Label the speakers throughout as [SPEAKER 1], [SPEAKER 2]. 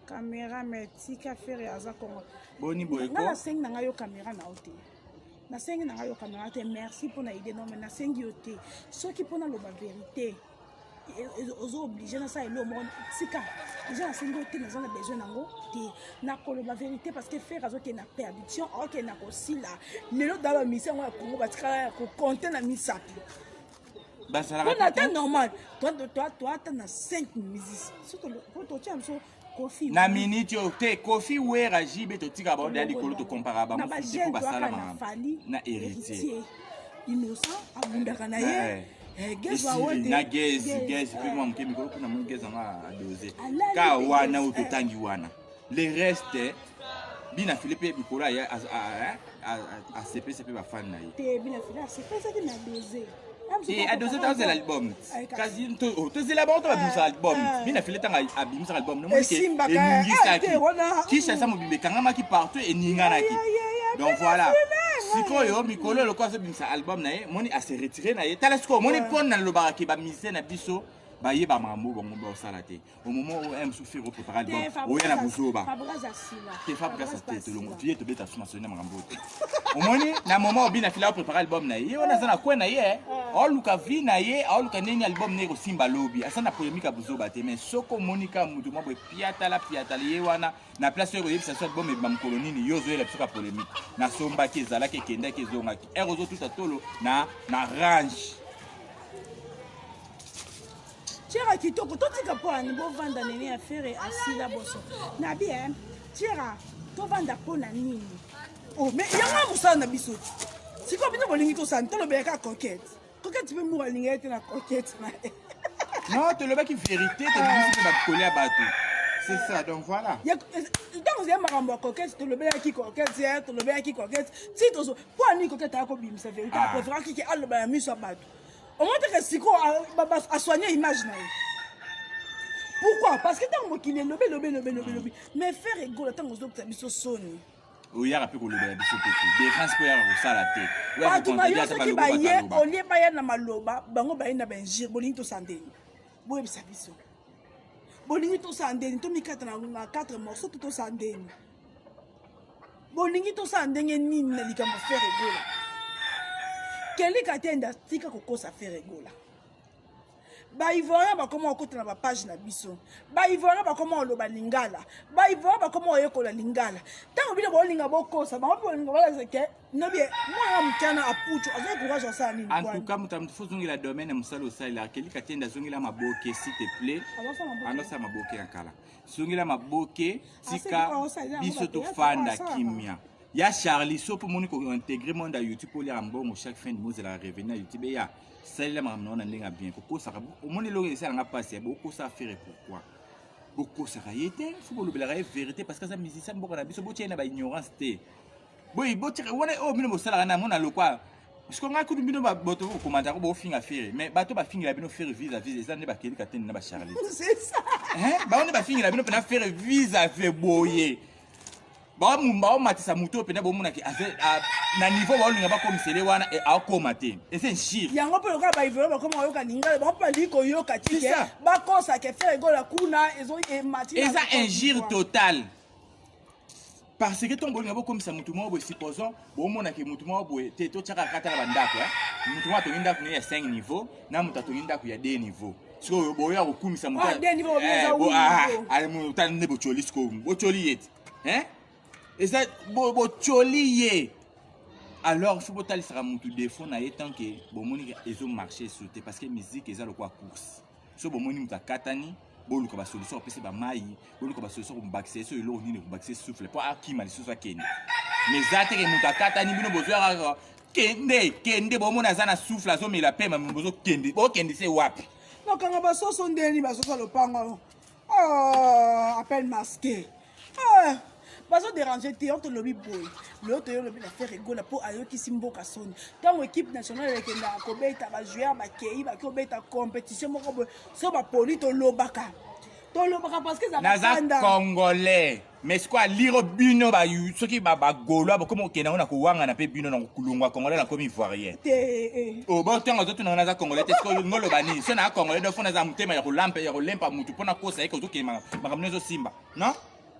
[SPEAKER 1] Caméra metika faire aza Congo.
[SPEAKER 2] Boni boyko.
[SPEAKER 1] Na sengi na yo caméra na ote. Na sengi na yo caméra te merci pour na idée non mais na sengi yote. Ceux qui pona lo ba vérité. Ils sont obligés na ça et le monde sika. Déjà na sengi yote na zona besoin nango te. Na ko lo ba vérité parce que faire azo ke na perdition ok na ko sila. Lelo dans la mission wa Congo ba tika ko compter na misapi.
[SPEAKER 2] Bah ça
[SPEAKER 1] la normal. Toi, tu as 5 musiciens. Surtout, toi, tu as Kofi.
[SPEAKER 2] Na minute yo te Kofi wera jibe to tika ba dali kolo to comparable
[SPEAKER 1] na ba jeune ba sala
[SPEAKER 2] na héritier.
[SPEAKER 1] Innocent abundaka na ye.
[SPEAKER 2] Na gezi pe moi mke mikolo kuna mo gezi nga doser. Ka wana utotangi wana. Le reste bina Philippe mikolo ya a CP ba fan na ye.
[SPEAKER 1] Te bina Philippe c'est ça qui m'a dosé.
[SPEAKER 2] Et à 2 ans c'est l'album. Quasi to c'est là-bas to abimisa album. Bina Philippe tanga abimisa album. No mo ke qui ça mo bimbe kangama ki partout et ningana ki. Donc voilà. Sikoyo mikolo le quoi abimisa album na ye, moni a se retirer na ye. Talasko moni pon na lo baraki ba mise na biso. Ba ye ba mambo ba ngomba salate. Au moment où aime souffrir au préparer album. O yana buzoba. Te Fabrice sa tête le motier to beta suma sonna mambo. Au moni na moment où bina Philippe préparer album na ye, on a za na kwa na ye. Oluka vi na ye, oluka neni album ne ko simba lobby. Asana polémique buzoba te mais soko monika mutu mo piata la ye wana na place yo yebisa so album e bam kolonini yo zo la psuka polémique. Na somba ki ezala ke kenda ke zonga ki. Erozo tout atolo na range.
[SPEAKER 1] Tira kitoko totika po ani bo vanda nene affaire asila boso. Na bien, tira to vanda po na nini. Oh mais yanga musana na biso. Siko bino bolingi to santo lo beka coquette. Coquette pe mo alinga ete na coquette na.
[SPEAKER 2] Non, te le baki vérité, te le baki ba coller à bateau. C'est ça, donc voilà.
[SPEAKER 1] Donc vous avez marambo coquette, te le beki coquette, te le beki coquette. Si to so po ani coquette a ko bim sa vérité, préférant ki allo ba mi so bateau. Au moins que Siko a soigné l'image. Pourquoi? Parce que tant qu'il est lobé. Mais faire rigolo, tant que vous avez mis sonné.
[SPEAKER 2] Oui, il y a un peu de défense pour y avoir ça la tête.
[SPEAKER 1] Pas tout le monde qui va y aller, on y est pas y na maloba, bango ba y na benjir, bolingi to sandeni. Boye bisabiso. Bolingi to sandeni, to mi 4 morceaux to sandeni. Bolingi to sandeni ni na likama faire rigolo. Kelly katenda tika kokosa faire rigola. Ba ivoirien ba comment okota na ba page na biso. Ba ivoirien ba comment oloba lingala. Ba ivoirien ba comment oyekola lingala. Tango bino bo linga bokosa, ba bo linga bala zeke. No bien, moi mutana apucho, avec courage à ça ni.
[SPEAKER 2] En tout cas, mutam fozongi la domaine musalo sala Kelly katenda zongi la maboke s'il te plaît. Ano sa maboke ankala. Zongi la maboke tika biso to fanda kimia. Ya Charlie so pour moni ko intégrer monde à YouTube pour lire mbongo chaque fin de mois de la revenir à YouTube ya celle là na ndinga bien ko ça au moni lo ça nga passer beaucoup ça faire pourquoi beaucoup ça yete faut le la vérité parce que ça musicien beaucoup na biso botia na ba ignorance te boy botia wona o mino mo sala na mona lo quoi parce que nga ku bino ba boto ko commentaire ko bo finga faire mais bato ba finga bino faire vis-à-vis ça ne ba keli katene na ba Charlie
[SPEAKER 1] c'est ça
[SPEAKER 2] ba on ba finga bino na faire vis-à-vis boyer. Ba mumba matisa muto pena bo muna ki na niveau ba linga ba komisele wana e akomate et c'est un chiffre
[SPEAKER 1] yango pe loka ba ivero ba koma yoka ninga ba pa liko yoka tike ba kosa ke faire gola kuna ezo e mati
[SPEAKER 2] et ça un gire total parce que ton bolinga bo komisa mutu mo bo supposons bo mona ke mutu mo bo te to chaka kata ba ndako mutu mo to inda ku ya 5 niveau na mutu to inda ku ya 2 niveau so bo ya ko komisa mutu
[SPEAKER 1] 2 niveau bo
[SPEAKER 2] ale mutu tan ne bo choli sko bo choli yet et ça bo cholié alors il faut pas aller sur mon défaut na tant que bon moni ils ont marché sauter parce que musique ils a le quoi course so bon moni muta katani bo luka ba solution pese ba mai bo luka ba solution ko baxer so ilo ni ko baxer souffle pour akima li so kende mais zate ke muta katani bino bozo ya kende bo mona zana souffle zo mais la paix ma bozo kende bo kende c'est wapi
[SPEAKER 1] non quand ba so ndeni ba so le pango appel masqué Parce que déranger, tu as lobby boy. L'autre, tu as fait rigoler pour aller qui simbo kasson. Dans l'équipe nationale, avec la Kobeta, va jouer à Bakei, va Kobeta compétition, ça va polir ton lobaka. Ton lobaka parce que ça va
[SPEAKER 2] Naza Congolais. Mais c'est quoi, lire bino, bah, ce qui va gaulois, comme on a kouanga, na pe bino, na kulungwa, Congolais, na comme ivoirien. Oh, bon, tant que tu n'as pas Congolais, t'es ce que nous le banni. Si on a Congolais, de fond, on a un thème, il y a un lampe, mutu, pour na kosa, et que tu qui m'a ramené au Simba. Non?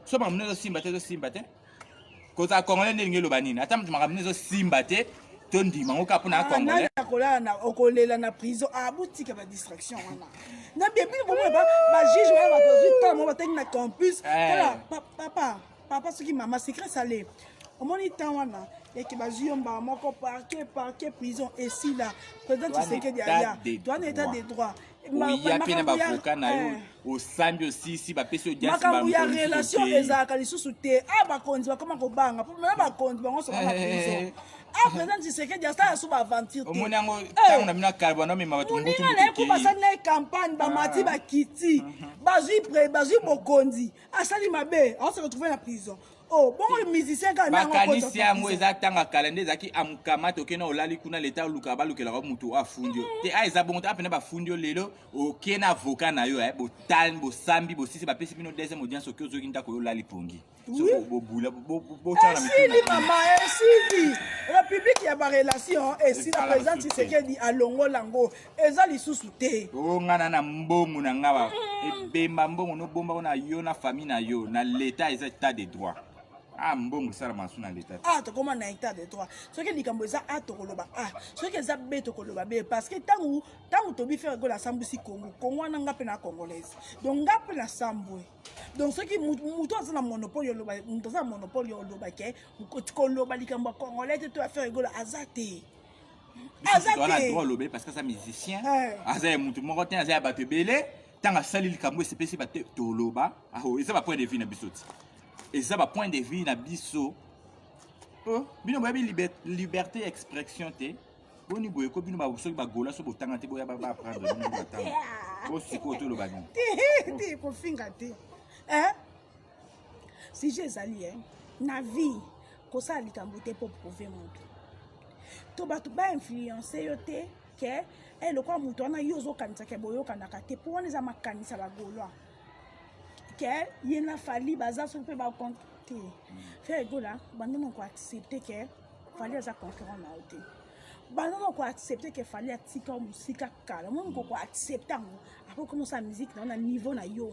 [SPEAKER 2] so ba mnezo simba te koza congolais ndenge lo banini ata mtu makamnezo simba te to ndima ngoka pona congolais
[SPEAKER 1] okolela na prison abutika ba distraction wana na bien bien ba juge wana ba position mo batengi na campus papa soki mama secret salé omoni temps wana yeke bazuyomba moko parquet prison esi la président Tshisekedi aya douane état de droit
[SPEAKER 2] oya pena bavoka na yo osambi osisi bapesi audience
[SPEAKER 1] makambo ya relation ezalaka lisusu te bakonzi bakoma kobanga mpo mena bakonzi bango soka na prison président Tshisekedi asala so baaventure te
[SPEAKER 2] omoni yango ntango na bino akala bwana omema bato
[SPEAKER 1] moninga na ye mpo basali na ye campagne bamati bakiti bazwi bokonzi asali mabe aose retrouve na prison bongo le musicien quand même
[SPEAKER 2] makanisi yango eza ntango akala nde ezalaki amukamata okende olali kuna leta oluka balukelaka motu afundi yo te eza bongo te apena bafundi yo lelo okende avoka na yo botali bosambi bosisi bapesi bino deuxième audience oki ozoki ndako yo olali pongi bobula
[SPEAKER 1] esili mama esili république ya barelation esili na président Tshisekedi alongola yango eza lisusu te
[SPEAKER 2] ngana na mbongo na nga ebemba mbongo nobombako na yo na famille na yo na leta eza état de droit mbongo sala masu na leta
[SPEAKER 1] tokoma na état de droit soki likambo eza tokoloba soki eza b tokoloba b parce que ntango tobi faire egola asambusi congo wana nga mpe na congolaise donc nga mpe na sambwe donc soki moto aza na monopole oloba ke koloba likambo ya congolais te to affaire egola aza te
[SPEAKER 2] droit olobe parce que aza musicien aza ya motu moko te aza ya bato ebele ntango asali likambo esepesi bate toloba eza bapoint de vue na biso ti eza bapoint de vue na biso bino boyebi liberté expression te boni boye ko bino soki bagola so botanga te boya baprendre bino batanga bosiko toloba nini
[SPEAKER 1] te kofinga te sujet ezali na vie kosala likambo te mpo prouve motu to bato bainfluence yo te ke lokwa motu wana yo ozokanisaka boyokanaka te mpo wana eza makanisa bagolwa ke ye na fali baza soki mpe bakonte te faire egola bandona koaccepte ke fali aza concurrent na yo te bandona koaccepte ke fali atika mosika kala moni kokoaccepte yango akokomosala musique na yo na niveau na yo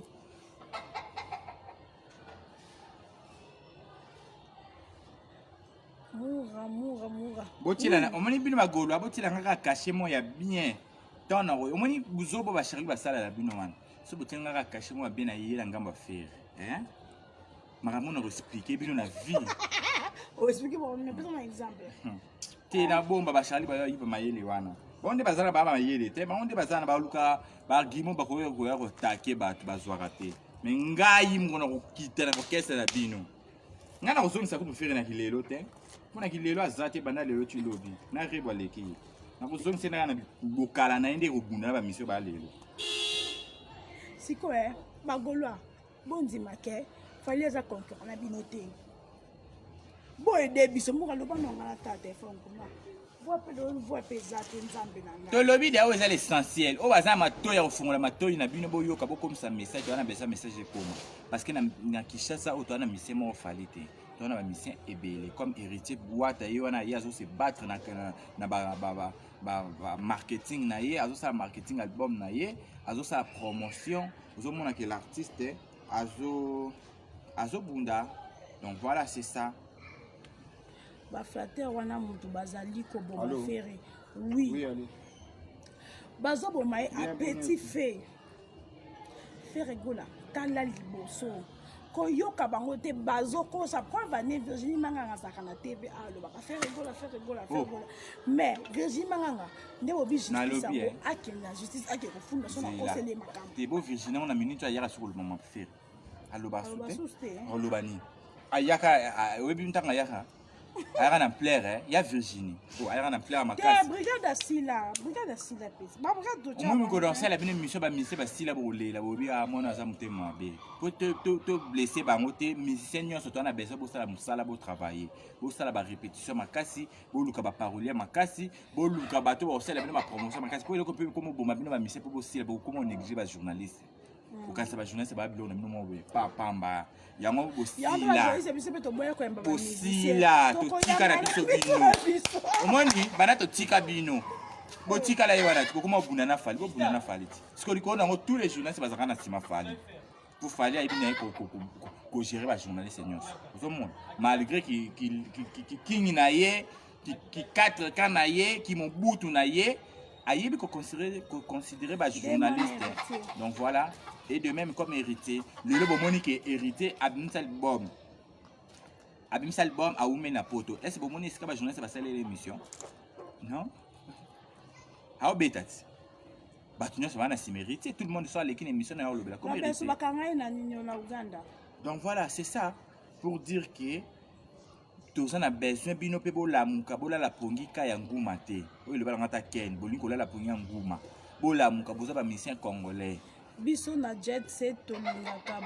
[SPEAKER 1] mura
[SPEAKER 2] botilana omoni bino bagolo abotilanga kaka cache mo ya bien ntango na oyo omoni buzobo basheri basalala bino wana so botilanga kaka cache mo ya bien na yeyela ngambo affaire makambo na koexplike bino na vie te na bomba bashari bayiba mayele wana bango nde bazala baa mayele te bango nde bazala na baluka baargument bakoya kotake bato bazwaka te me ngai moko na kokita na kokesa na bino ngai na kozongisa kutu fere na kilelo te mpo na kilelo aza te banda lelo ti lobi na rebwa leki na kozongisa nanga na bokala na ye nde kobunda na bamisio balelo
[SPEAKER 1] sikoyo bagolwa bondima ke fali eza concurrent na bino te boyede biso moko aloba nanga na ta telefone kuna voix mpe eza te nzambe na ngai
[SPEAKER 2] tolobi de oyo eza l'essentiel oyo baza na matoi ya kofungola matoi na bino boyoka bokomisa message wana besa message ekoma parce que na Kinshasa oyo toza na misien moko fali te toza na bamisien ebele comme héritier bwata ye wana ye azose battre na marketing na ye azosala marketing album na ye azosala promotion ozomona ke l'artiste azobunda donc voilà c'est ça
[SPEAKER 1] baflateur wana motu bazali koboma fere oui bazoboma ye apeti fe fere gola tala liboso koyoka bango te bazokosa preuve ane Virginie Manganga azalaka na tv alobaka fere gola mais Virginie Manganga nde bobi justice yango akende na justice ake kofunda so na kosele makambo
[SPEAKER 2] te bo Virginie yango na minute ayaka soko lobama fere aloba sute aloba nini ayaka oyebi ntanga ayaka ayaka na plaire ya Virginie ayaka na plaire makasi
[SPEAKER 1] brigade asila pesi ba brigade doja
[SPEAKER 2] moi ko danser la bine mission ba mission ba sila bolela bobi amona za mutema mabe po to blesser bango te musicien nyonso to na besoin bo sala musala bo travailler bo sala ba répétition makasi bo luka ba parolier makasi bo luka bato bo sala bine ba promotion makasi po eloko pe comme bomba bine ba mission po bo sila bo comment négliger ba journaliste okasa ba journaliste ba bilo na bino mo be pamba yango bosila totika na biso bino omoni bana totika bino botika la ye wana kokoma bunda na fali bobunda na fali ti sikoyo likolo nango tous les journalistes bazalaka na nsima fali pour fallait gérer les journalistes. Malgré qui quatre quand qui m'ont boutou naïe, aïe considérer les journalistes. Donc voilà. Et de même comme hérité, le Bomoni qui est hérité Abim Salbom. Abim Salbom a oumé na poto. Est-ce que Bomoni est-ce que les journalistes va saler l'émission? Non. Ah obétat. Batunya ça va na mérité. Tout le monde soit l'équipe émission na le comme hérité. Donc voilà, c'est ça pour dire que tous on a besoin bino pe bola muka bola la pongi ka ya nguma te. Oyo le balanga ta ken, bolingo la pongi ya nguma. Bola muka boza ba mission congolais.
[SPEAKER 1] Biso na jet set toningaka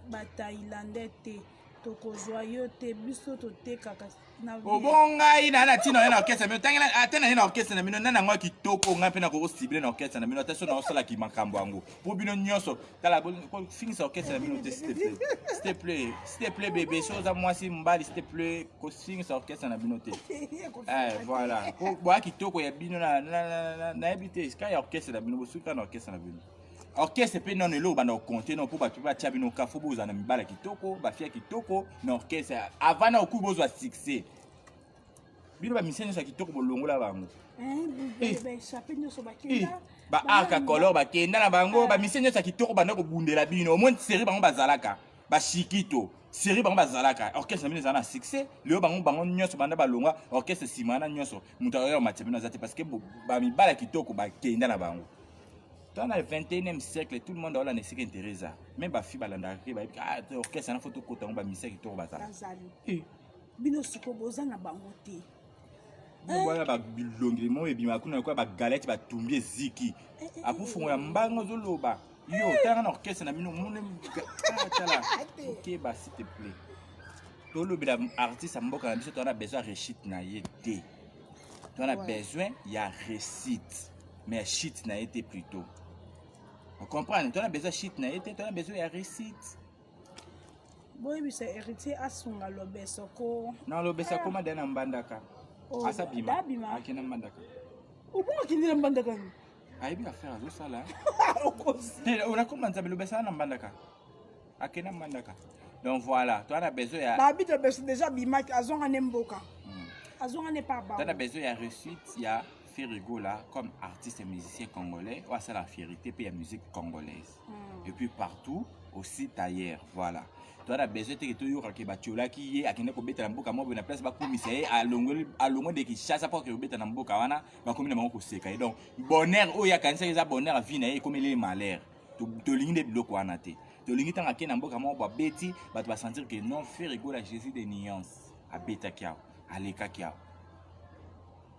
[SPEAKER 1] ba Thaïlandais te toko joyeux te biso to te kaka na
[SPEAKER 2] bonga ina na tino na orchestre mais tangela atena na orchestre na bino nana ngwa kitoko nga pe na ko cible na orchestre na bino attention na osala ki makambo yango pour bino nyonso tala ko finir orchestre na bino te s'il te plaît bébé chose à moi si mbali s'il te plaît ko finir orchestre na bino te voilà ko boa kitoko ya bino na habiter ska ya orchestre na bino bosuka na orchestre na bino orchestre pe non elo bana compter non pour batu ba tia bino ka fo boza na mibala kitoko ba fia kitoko na orchestre avant na okubozo succès bino ba mission so kitoko bolongola bango ba aka color ba kenda na bango ba mission so kitoko bana ko bundela bino au moins série bango bazalaka ba shikito série bango bazalaka orchestre na bino zana succès leo bango nyonso banda balonga orchestre simana nyonso mutayo matebino zate parce que ba mibala kitoko ba kenda na bango. Dans le 21e siècle, tout le monde a la nécessité d'intérêt. Même les filles, les orchestres, il faut tout côté, on va misser qui tourne.
[SPEAKER 1] Bino sukoboza na bangote.
[SPEAKER 2] Voilà, ba bilongimo et bimakuna quoi, ba galette, ba tumbi ziki. Apu fonga mbango zoloba. Yo, t'as un orchestre na bino mune. Ok, bah s'il te plaît. Tout le bel artiste à mboka na biso, tu as besoin de réussite na yété. Tu as besoin, il y a réussite. Mais shit n'a été plutôt. On comprend, tu as besoin de shit n'a été, tu as besoin de réussite.
[SPEAKER 1] Oui, mais c'est héritier à son l'obesoko.
[SPEAKER 2] Non, l'obesoko m'a donné un bandaka. Ah, ça bima. Ah, qui n'a bandaka.
[SPEAKER 1] Ou bon, qui n'a bandaka.
[SPEAKER 2] Ah, il bien faire ça là. On a commencé à l'obesana un bandaka. Ah, qui n'a bandaka. Donc voilà, tu as besoin de.
[SPEAKER 1] Bah, habite déjà bima, azon en emboka. Azon n'est pas bas.
[SPEAKER 2] Tu as besoin de réussite, il y a. Rigola comme artiste et musicien congolais, ou c'est la fierté puis la musique congolaise. Et puis partout, aussi ailleurs, voilà. Tu as besoin de que tu aies un batiola qui est à Kenya pour mettre en boca, moi, une place pour commissaire à longue de qui chasse pour que vous mettez en boca, wana, va comme une manque sec. Donc, bonheur, oh, il y a quand ça bonheur à vie, comme il est malheur. Tu lignes de blocs à nater. Tu lignes tant à Kenya en boca, moi, pour Betty, tu vas sentir que non, faire rigola, Jésus des nuances. À Beta Kiao, à Leka Kiao.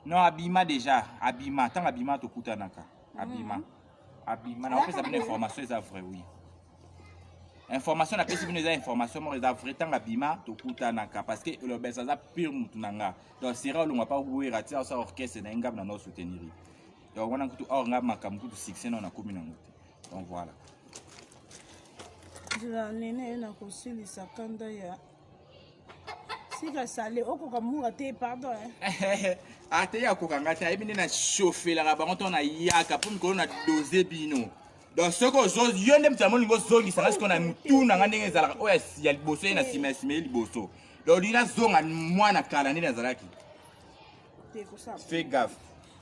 [SPEAKER 2] Non, Abima déjà. Abima. Tant Abima, tu coûtes un aka. Abima. Abima. On fait ça, une information, c'est vrai, oui. Information, on a fait une information, mais c'est vrai, tant Abima, tu coûtes un aka. Parce que le best, ça pire moutunanga. Donc, c'est rare, on ne va pas oublier, rater, ça, orchestre, et n'engab, dans soutenir. Donc, on a tout, or, ngab, makam, tout, succès, on a commis, donc, voilà.
[SPEAKER 1] Je l'ai na kosili sakanda ya. Sika salé, oko kamura te, pardon.
[SPEAKER 2] Ate ya kokangata ebini na chauffer la bango to na yaka pour ko na doser bino. Donc ce que zo yonde mtamo lingo zongi ça qu'on a mutu na ngandenge ezala o ya liboso na sima liboso. Donc lina zonga mwana kala ni nazalaki. Fais gaffe.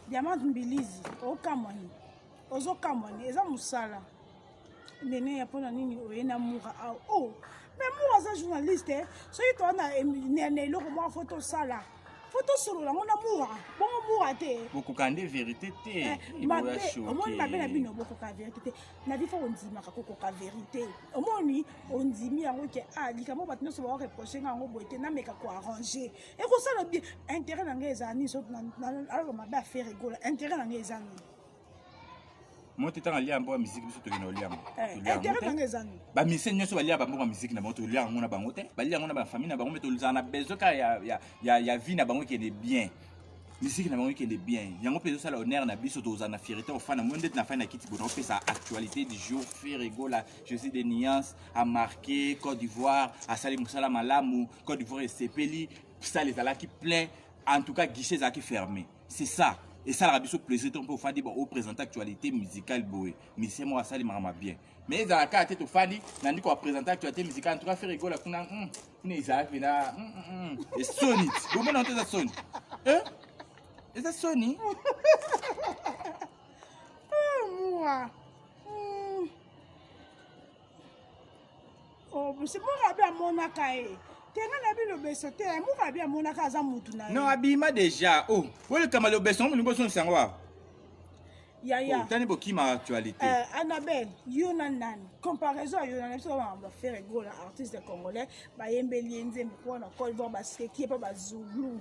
[SPEAKER 1] Diamant mbilizi o kamani. Ozo kamani eza musala. Nene ya pona nini oyena muka oh. Mais moi ça journaliste so yi to na ne lo ko mo photo sala. Photo solo la ngona moura bon moura te
[SPEAKER 2] boko kande vérité te
[SPEAKER 1] mabe omoni mabe na bino boko ka vérité na vie faut ondima ka koko ka vérité omoni ondimi yango ke likamo batino so ba reprocher nga ngo boite na meka ko arranger et ko ça le bien intérêt na ngezani so na alors mabe a faire rigoler intérêt na ngezani
[SPEAKER 2] moi tu t'en lié en musique biso to kino liam
[SPEAKER 1] intérêt na ngezani
[SPEAKER 2] ba mission nyoso ba lié ba mbongo musique na moto lié ngona bango te ba lié ngona ba famille na bango meto luzana bezo ka ya vie na bango qui est bien musique na bango qui est bien yango peso ça l'honneur na biso to uzana fierté au fan monde na fan na kiti bono fait sa actualité du jour fait rigola je suis des nuances à marquer Côte d'Ivoire à Salim Musala Malamu Côte d'Ivoire et Sepeli ça les ala qui plein en tout cas guichet ça qui fermé c'est ça. et ça la biso plaisir on peut faire des bon présenter actualité musicale boy mais c'est moi ça les marama bien mais dans la carte to fadi nandi ko présenter actualité musicale en tout cas faire rigoler kuna Isaac vina et Sony vous me notez ça Sony et ça Sony
[SPEAKER 1] moi oh c'est moi bien mon akae tenga na bi lo beso te moi bien mon akae za mutu na
[SPEAKER 2] non abima déjà oh le kamalo beso mo lingo son sangwa
[SPEAKER 1] ya
[SPEAKER 2] tani bokima actualité
[SPEAKER 1] Annabelle Yonanan comparaison à Yonanan ça on va faire rigoler artiste congolais ba yembeli nzembe pour na Côte d'Ivoire parce que qui pas ba Zulu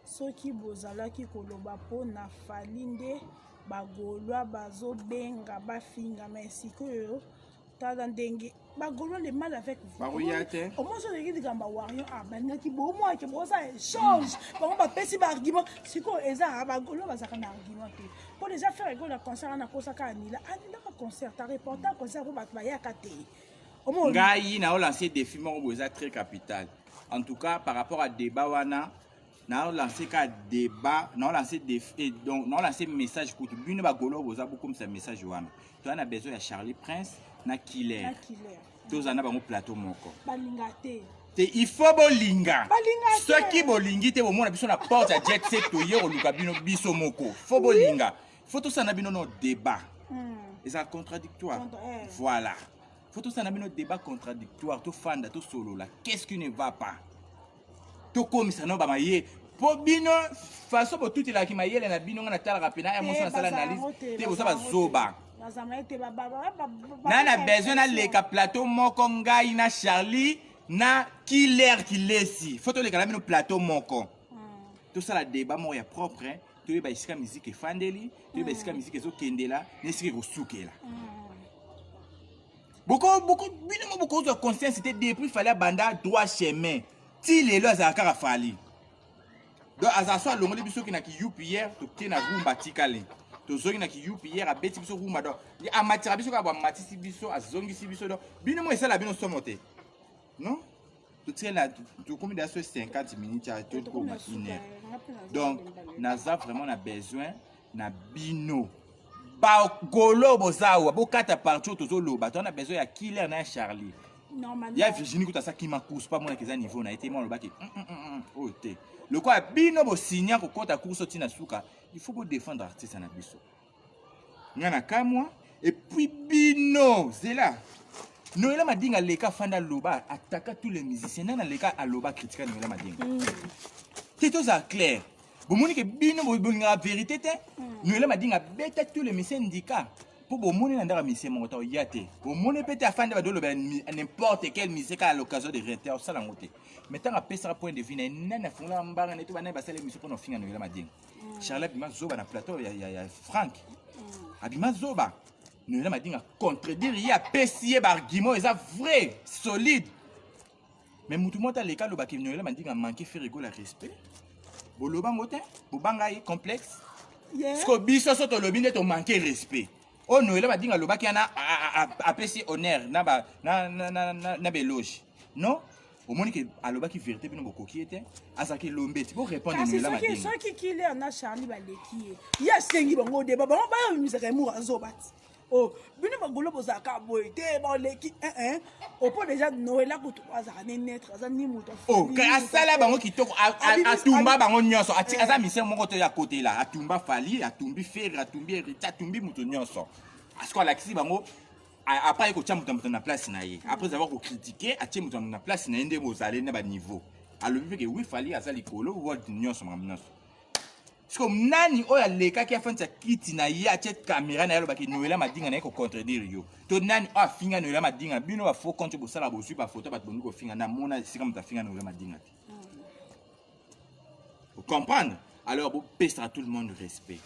[SPEAKER 1] soki bozalaki koloba po na falinde bagolwa bazobenga bafinga mais sikoyo tala ndenge bagolwa le mal avec vous
[SPEAKER 2] baroyate
[SPEAKER 1] au moins on dit gamba warion bandaki bo moi que bon ça change bon ba pesi ba argument sikoyo eza bagolwa bazaka na argument te pour déjà faire rigoler le concert na kosaka anila ba concert ta reporter concert pour ba yaka te au moins
[SPEAKER 2] ngai na lancer défi mo boza très capital en tout cas par rapport à débat wana na lancé ka débat na lancé défi donc na lancé message pour tout bino ba golo boza beaucoup comme ça message wana tu as besoin de Charlie Prince na Killer tous en a bango plateau moko
[SPEAKER 1] balingate
[SPEAKER 2] te il faut bolinga ceux qui bolingi te bomona biso na porte à jet set to yero luka bino biso moko faut bolinga faut tous en a bino no débat et ça contradictoire voilà faut tous en a bino débat contradictoire to fanda to solo là qu'est-ce qui ne va pas to comme ça no ba maye po bino façon bo tout la ki mayele na bino na tala rapena ya moso na sala analyse te bo sa ba zoba na besoin na leka plateau moko ngai na Charlie na Killer qui lesi faut to leka na bino plateau moko tout ça la débat mo ya propre to ba isika musique fandeli to ba isika musique zo kendela nesiki ko sukela beaucoup bino beaucoup de conscience c'était depuis fallait banda droit chemin ti lelo azaka fali donc azaso alongoli biso ki na ki UPR to kena rumba tikale to zongi na ki UPR abeti biso rumba do amatira biso ka ba matisi biso azongi si biso do bino mo esala bino somote non to tela to comme dans 50 minutes à tout comme une heure donc naza vraiment na besoin na bino ba golo bozawa bokata partout to zo loba to na besoin ya Killer na Charlie normalement ya Virginie kuta ça qui m'a pousse pas mon que ça niveau na été moi le baki oh te le quoi bino bo signer ko kota course tina suka il faut défendre artiste na biso ngana kamwa et puis bino zela Noël Madinga leka fanda loba attaquer tous les musiciens na leka aloba critiquer Noël Madinga c'est tout ça clair bon monique bino bo nga vérité te Noël Madinga beta tous les musiciens syndicats pour bon moni ndara musicien mo ta yate bon moni peut afanda ba dolo n'importe quel musicien à l'occasion de réinter ça la moté mais tant à pesa point de vue na fona mbanga neto bana ba sala musicien pour no finga Noël Madinga Charles Bima zoba na plateau ya Frank Abima zoba Noël Madinga contredire il y a pesier argument est vrai solide mais mutu mota le cas lo ba ki Noël Madinga manquer faire rigoler respect boloba ngote bobanga yi complexe sko biso soto lobi nde to manquer respect oh Noël Madinga lo ba ki ana apesi honneur na ba na beloge non au moins que aloba ki vérité bino bokoki était azaki lombeti pour répondre Noël Madinga
[SPEAKER 1] c'est qui Killer na Charlie baleki ya sengi bango de ba ba musaka mu azobati oh bino bagolo bozaka boy te ba leki au point déjà Noël la kutu azaka netre azani muto
[SPEAKER 2] oh ka asala bango kitoko atumba bango nyonso aza mission moko to ya côté là atumba fali atumbi fer atumbi hérita atumbi muto nyonso asko la kisi bango après ko tchamuta muto na place na ye après avoir ko critiquer atie muto na place na ende bozale na ba niveau alobi que oui fali azali kolo world nyonso nyonso comme nani oya leka ki afanta kiti na ye atie caméra na yalo baki Noël Madinga na ko contredire yo to nani a finga Noël Madinga bino ba faux compte bo sala bo su ba photo ba bonu ko finga na mona sika muta finga Noël Madinga vous comprendre alors bo pestera tout le monde respect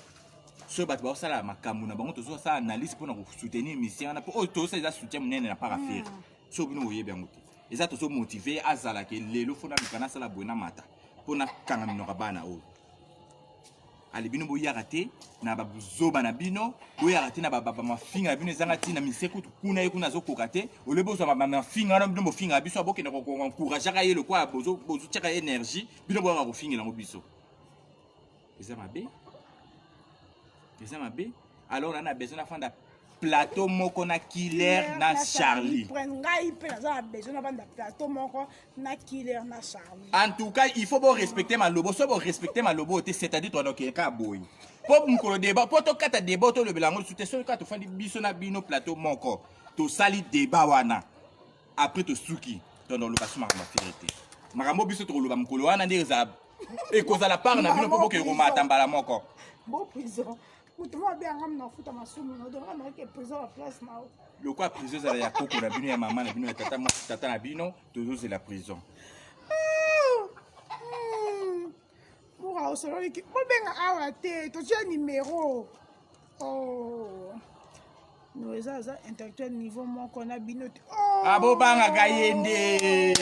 [SPEAKER 2] so ba ba sala makambu na bango to so ça analyse pour na ko soutenir mission na pour to ça soutien munene na para faire so bino oye bien ngote eza to so motiver azala ke lelo fona bikana sala bona mata pour na kanga minoka bana o ali bino boya raté na babuzoba na bino boya raté na baba mafinga bino ezanga tina miseku kuna yekuna zokoka te olebo zo mafinga na bino mofinga biso aboke na ko encourager ka yelo kwa bozo tchaka énergie bino boya ko finga ngo biso eza mabe eza mabe alors on a besoin de faire plateau moko na Killer na Charlie. En tout cas, il faut respecter ma lobo. Si vous respectez ma lobo, c'est-à-dire toi donc ka boy. Pour mukolo débat, pour to kata débat to le belango soute so ka to fandi biso na bino plateau moko. To sali débat wana. Après to suki, to dans le basuma ma vérité. Marambo biso to loba mukolo wana ndeza. Et cause à la part na bino popo ke roma tambala moko.
[SPEAKER 1] Bon prison.
[SPEAKER 2] Le quoi prison ça ya koko na bino ya maman na bino ya tata na bino toujours c'est la prison.
[SPEAKER 1] Pour solo ki mo benga awa te to tia numéro. Oh. Nous ça intellectuel niveau moko na bino.
[SPEAKER 2] Ah bo banga gayende.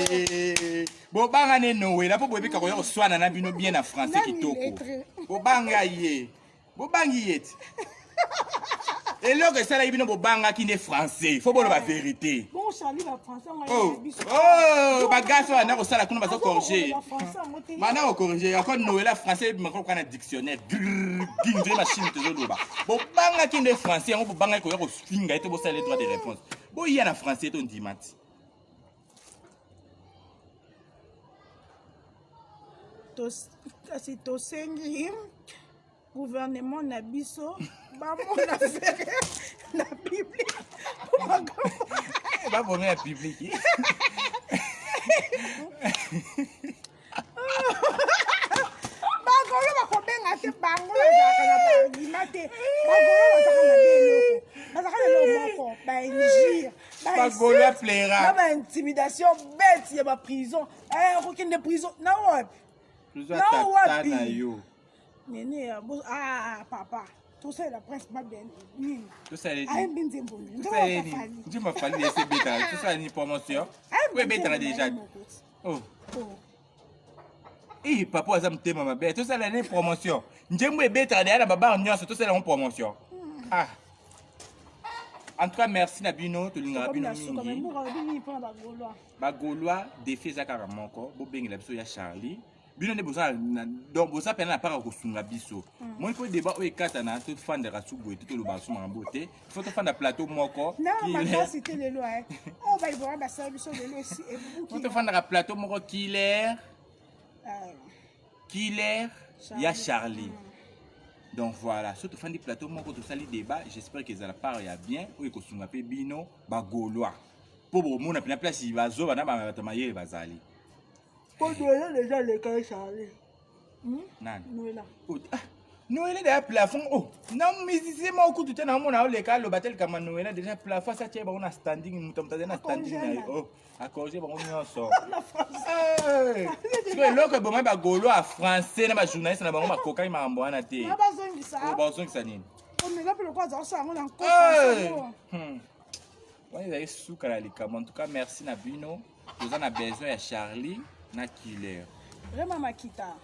[SPEAKER 2] Bo banga ne nowe la po bobe ka ko swana na bino bien na français kitoko. Bo banga ye. Bobangi yeti. Et là que ça là ibino bobanga qui n'est français, il faut bon la vérité.
[SPEAKER 1] Bon Charlie va français
[SPEAKER 2] oh bagaso na ko sala kuna bazo corriger. Mana ko corriger encore Noël français me ko kana dictionnaire. Gingre machine te zoba. Bobanga qui n'est français, on bobanga ko finga et to bossa les droits de réponse. Bo il y a na français ton dimati.
[SPEAKER 1] To sengi gouvernement na biso ba mona faire la Bible
[SPEAKER 2] ba bonne la Bible
[SPEAKER 1] ba golo ba kobenga te bango la kana ba imate ba golo ba kana beloko ba kana lo moko ba injure
[SPEAKER 2] ba golo plaira
[SPEAKER 1] ba intimidation bête ya ba prison aucune de prison na wapi
[SPEAKER 2] prison tata na yo.
[SPEAKER 1] Nene, papa, tout ça, la presse pas bien.
[SPEAKER 2] Tout ça, il
[SPEAKER 1] dit.
[SPEAKER 2] Tu m'as fallu laisser bêta. Tout ça, une promotion. Oui, bêta déjà. Oh. Eh, papa, ça me t'aime, ma bête. Tout ça, c'est une promotion. J'aime bêta derrière la baba, tout ça, c'est une promotion. Ah. En tout cas, merci Nabino, tu l'as bien mingi. Bagolois, défait Zakara Moko, Bobeng la biso ya Charlie. Bino ne bosa donc bosa pena para ko sunga biso. Moi ko débat o ekatana tout fan de rasugo et tout le basu mamboté. Faut to fan de plateau moko.
[SPEAKER 1] Non, ma c'était le loi. On va y voir ba service de loi ici et vous.
[SPEAKER 2] Faut to fan de plateau moko Killer. Killer, ya Charlie. Donc voilà, surtout fan du plateau moko to sali débat, j'espère que ça la part ya bien o ko sunga pe bino ba golois. Pour bon na place il va zo bana ba tamaye bazali.
[SPEAKER 1] Quand Noël déjà les cas Charlie.
[SPEAKER 2] Nan.
[SPEAKER 1] Noël.
[SPEAKER 2] Noël déjà plafond. Oh, non mais c'est moi coup tout na mona les cas le batel comme Noël déjà plafond ça tient on a standing mutamta na standing oh à corriger bon on sort.
[SPEAKER 1] La France.
[SPEAKER 2] Parce que là que bon ba golo à français na ba journaliste na ba ma cocaïne ma mbwana te.
[SPEAKER 1] Na bazongi ça.
[SPEAKER 2] Oh bazongi ça nini?
[SPEAKER 1] On est là pour le quoi ça on a encore.
[SPEAKER 2] On est sous Karalika. En tout cas merci Nabino. Nous en a besoin à Charlie. Na Killer.
[SPEAKER 1] Vraiment Makita.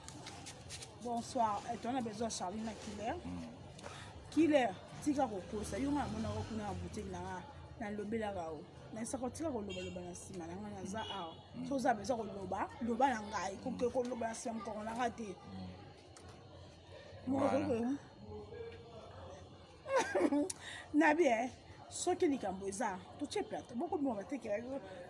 [SPEAKER 1] Bonsoir. Et on a besoin de Charlie na Killer. Killer, tika ko ça yo ma mona ko kuna boutique na lobela gao. Na sa ko tika ko loba na sima na ngana za a. So za besoin ko loba na ngai ko loba na sima ko na raté. Na bien. Ce qui est comme ça, tout est plate. Beaucoup de monde qui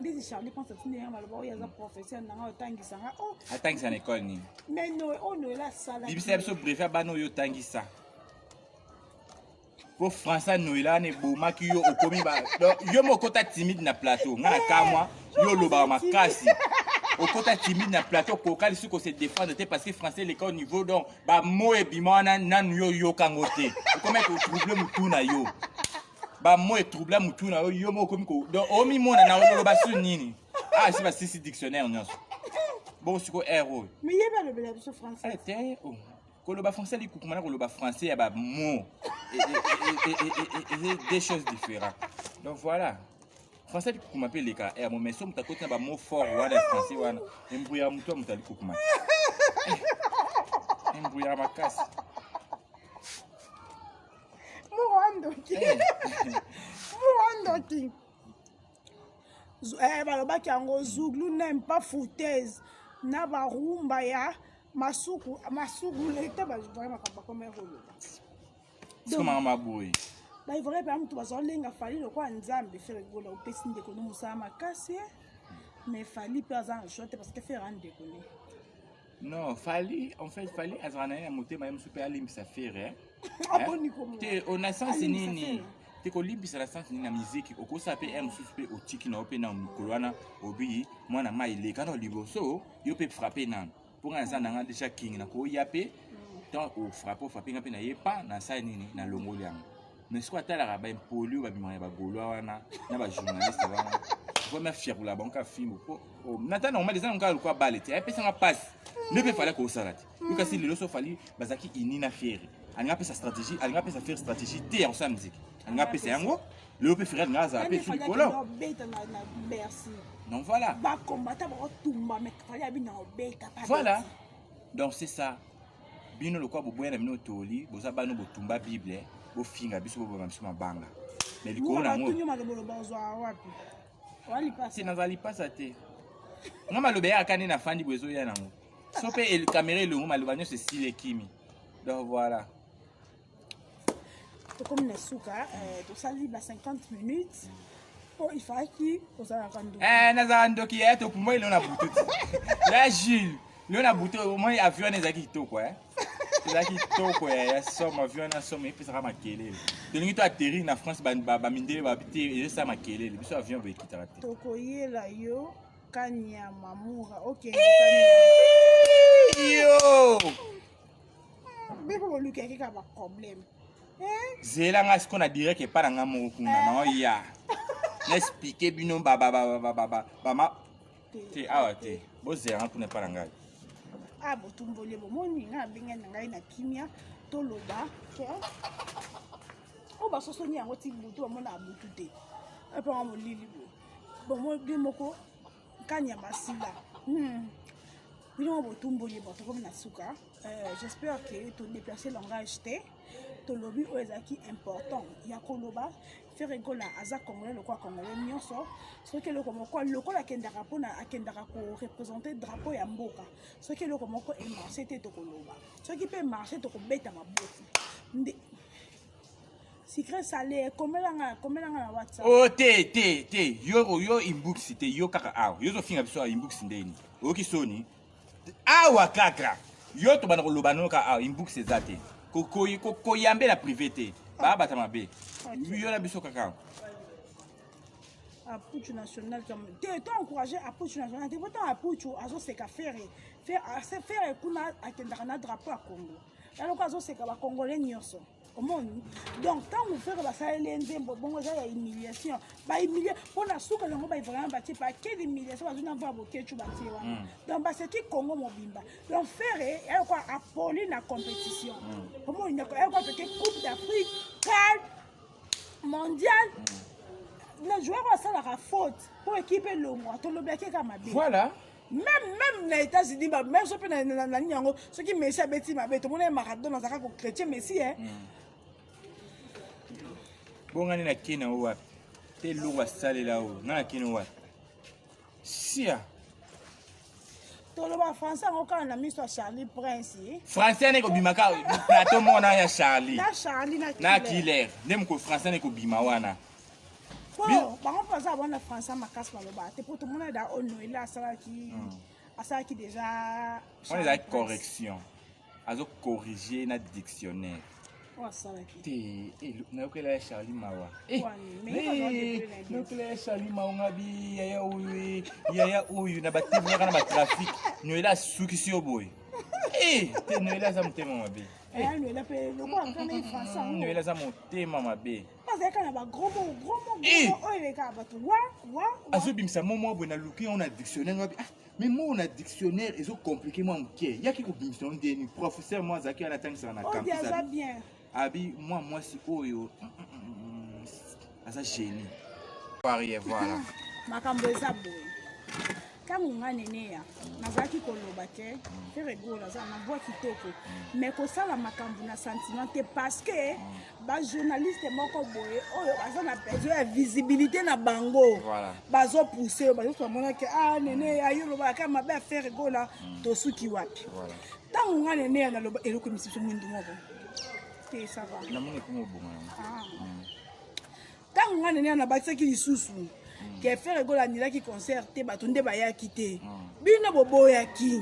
[SPEAKER 1] dit Charlie pense que tu es un professionnel dans Tangisa. Oh,
[SPEAKER 2] Tangisa l'école ni.
[SPEAKER 1] Mais non, on est là ça là.
[SPEAKER 2] Il s'est préféré bano yo Tangisa. Pour français nous là ne boma ki yo okomi ba. Yo mo kota timide na plateau. Ngana ka moi yo loba makasi. Au kota timide na plateau ko kali su ko se défendre parce que français l'école niveau donc ba mo e bimana nan yo kangote. Comment que trouble mutu na yo. Ba moi trouble mutu na yo mo komi ko donc o mi mona na lo ba su nini ah c'est pas si dictionnaire nyonso bon siko héros
[SPEAKER 1] mais yeba le bela biso français
[SPEAKER 2] était oh ko lo ba français li kukumana ko lo ba français ya ba mot et des choses différentes donc voilà français li kukuma pe leka er mo mais so mutakoti na ba mot fort wana français wana embrouillard mutu mutali kukuma embrouillard makasi
[SPEAKER 1] Mourandoki. Balobaki yango Zouglou n'aime pas foutaise. Na barumba ya masuku l'état ba vraiment comme
[SPEAKER 2] C'est comme un boy.
[SPEAKER 1] Il faudrait pas que tu vas aller fallu le quoi nzambe faire gola au pessin de kono musama kasi mais fallait pas en choter parce que faire un déconner.
[SPEAKER 2] Non, fallait en fait fallait azana ya moté même super alimbisa faire te on a sens nini te ko limbisa la sens nini na musique okosa pe m suspect au tiki na ope na mkolwana obi mwana mai le kana liboso yo pe frapper nan pour un zana déjà king na ko yape tant au frapper ngape na yepa na sa nini na longoliam. Mais ce qu'on a là, ben polio, ben bimaya, ben gaulois, na ba journaliste, wana. Faut me fier pour la banque à film. Oh, maintenant on met des gens encore quoi balete. Et puis ça passe. Ne peut fallait qu'on s'arrête. Nous kasi le loso fali, bazaki inina fier. On a fait sa stratégie, on a fait sa faire stratégie té en sa musique. On a fait ça ngo. Le peut faire ngaza, après sur le colo. Donc voilà.
[SPEAKER 1] Ba combattre ba tumba mais fallait bien obeta.
[SPEAKER 2] Voilà. Donc c'est ça. Bino le quoi boboya na bino toli, boza ba no botumba bible. Bo finga biso bo ba msuma banga. Mais le ko na ngo. Si nazali pasa te. Nga malobe ya kani na fandi bwezo ya nango. So pe el caméra le ngoma lobanyo se style kimi. Donc voilà.
[SPEAKER 1] Comme les souka, tout ça libre à 50 minutes. Oh, il faut qui pour ça rando.
[SPEAKER 2] Nazando qui est pour moi il en a bouté. Là Gilles, il en a bouté au moins avion ezaki to quoi. Ezaki to quoi, ya somme avion na somme puis ça va makelele. Delingi to atterrir na France ba mindele ba bité et ça makelele. Biso avion ba kitara te.
[SPEAKER 1] Tokoyela yo kanya mamura. OK.
[SPEAKER 2] Yo.
[SPEAKER 1] Mais pour lui quelqu'un qui a un problème.
[SPEAKER 2] Zela nga ce qu'on a direct que pas nga mo kuna non ya. N'expliquer bino baba ma te awate. Bo zera kuna pas nga.
[SPEAKER 1] Ah bo tumbole bo moni nga benga ngai na kimia to loba ke. O ba soso ni yango ti butu o mona butu te. E pa mo lili bo. Bo mo bi moko kanya basila. Bino bo tumbole bo to comme na suka. J'espère que tu déplacer langage te. Tolobi o ezaki important ya koloba faire rigola aza congolais le quoi congolais nyonso ce que le komoko le ko la kendaka pona akendaka ko représenter drapeau ya mboka ce que le komoko e marché te to koloba ce qui peut marcher to ko beta maboti ndi secret salé komela na WhatsApp
[SPEAKER 2] oh te yo inbox te yo kaka aw yo zo finga biso inbox ndeni oki soni awa kaka yo to bana koloba no ka aw inbox ezate ko yambe la privée ba bata mabe yo na biso kaka
[SPEAKER 1] Apuchu national comme tu encouragé Apuchu national tu pourtant Apuchu azo se ka faire kuna akendaka na drapeau à Congo alors azo se ka ba congolais nyonso omoni donc tant vous faire ba salé nzembo bongo za ya humiliation ba humilier pona suka longo ba vraiment ba tipa quelle humiliation ba zuna va bokechu ba tiwa donc ba c'est qui Congo mobimba donc faire elle quoi apoli na compétition omoni elle quoi peut coupe d'Afrique CAN mondial les joueurs ça la faute pour équiper le mois to lobaki kama bien
[SPEAKER 2] voilà
[SPEAKER 1] même les États-Unis même so pe na nyango ce qui Messi a beti mabe to mona Maradona za ko chrétien Messi
[SPEAKER 2] bonga ni na kina wapi te lugwa sale lao na kina wapi sia
[SPEAKER 1] toloba français ngoka na miso Charlie Prince
[SPEAKER 2] français ne ko bimaka plateau mona ya Charlie
[SPEAKER 1] na Charlie
[SPEAKER 2] na killer nem ko français ne ko bima wana
[SPEAKER 1] bon par contre ça bon français makas maloba te pour tout monde da ono il a ça qui déjà
[SPEAKER 2] on les a correction azo corriger na dictionnaire
[SPEAKER 1] oh ça
[SPEAKER 2] te na ko la Charlie mawa na ko la Charlie mawa ngabi yaya uyu na bativnya kana ba trafic no ila suki sio boy te no ila za mtema mabe
[SPEAKER 1] no ila pe no ko ngana français
[SPEAKER 2] no ila za mtema mabe
[SPEAKER 1] parce que na ba gros mot oh il est ka ba to wa
[SPEAKER 2] azobimisa momo bona luki on a dictionnaire ngabi mais moi on a dictionnaire ils ont compliqué moi ok ya ki ko bimisa on deni professeur moi zaki ana tangisa na campus
[SPEAKER 1] ça bien
[SPEAKER 2] abi moi si oyo asa génie voilà
[SPEAKER 1] makambo eza boye ntango nga nene ya nazalaki koloba te te regola aza na voix kitoko mais kosala makambo na sentiment te parce que bajournaliste moko boye oyo baza na besoin ya visibilité na bango bazopousse bazosomonaki nene ayolobaka mabe afe regola tosuki wapi ntango nga nene ya naloba eloko misusu mwindu moko te ça va.
[SPEAKER 2] namoni ko mobonga.
[SPEAKER 1] Tant nga nene na bakisaki lisusu ke faire ego la nila ki concert te bato nde bayaki te bino boboyaki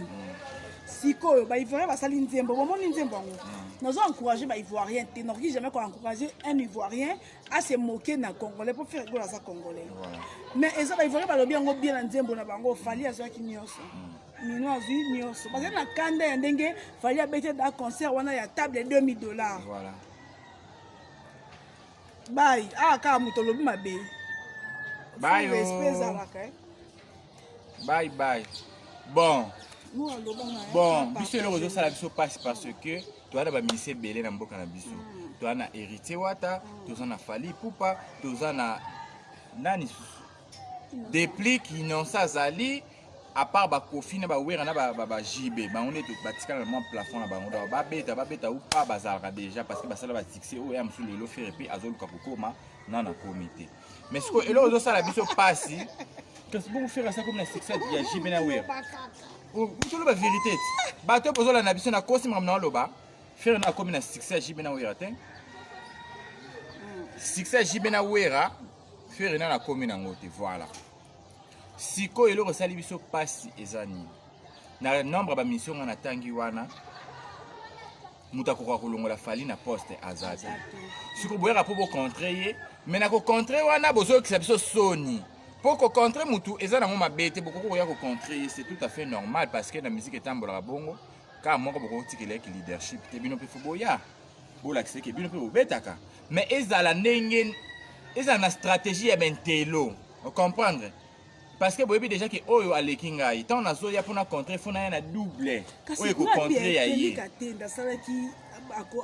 [SPEAKER 1] sikoyo baivoirien basali nzembo bomoni nzembo yango nazo encourager baivoirien te noki jamais ko encourager un ivoirien à se moquer na congolais pour faire ego la sa congolais mais eza baivoirien balobi yango bien na nzembo na bango fali azwaki nyonso mino azwi nyonso parce que na kanda ya ndenge fali abete da concert wana ya table de $2000.
[SPEAKER 2] Voilà.
[SPEAKER 1] Bye. Ah, car mutolobi mabe.
[SPEAKER 2] Bye. Bye bye. Bon. Bon, biso le réseau ça biso passe parce que tu as ba ministère belé na mboka na biso. Tu as na hérité wata, tu as na fali pupa, tu as na nani. Depuis qu'ils n'ont ça zali à part ba kofi na ba wera na ba jibe ba on est tout batika na plafond na bango ba beta ou pas bazalaka déjà parce que ba sala ba succès o ya msu lelo faire puis azol ka kokoma na comité mais ce que elo zo sala biso passi qu'est-ce que vous faire ça comme na succès ya jibe na wera ou tout le vérité ba to pozola na biso na kosi mramna loba faire na comme na succès jibe na wera ten succès jibe na wera faire na commune ngote voilà. Siko elo resali biso pasi ezani na nombre ba mission na tangi wana muta ko kolongola fali na poste azati siko boyera po bo contrer mais na ko contrer wana bozo ki biso soni pour ko contrer mutu ezana ngo mabete boko ko ya ko contrer c'est tout à fait normal parce que la musique est tambola bongo ka moko boko tikele ki leadership te bino pe foboya bo l'accès ke bino pe betaka mais ezala ndenge ezala na stratégie ya bentelo on comprendre. Parce que vous avez déjà que Oyo Alekinga, tant on a zoya pour na contrer, faut na double. Oyo ko contrer ya yé.
[SPEAKER 1] Dans ça qui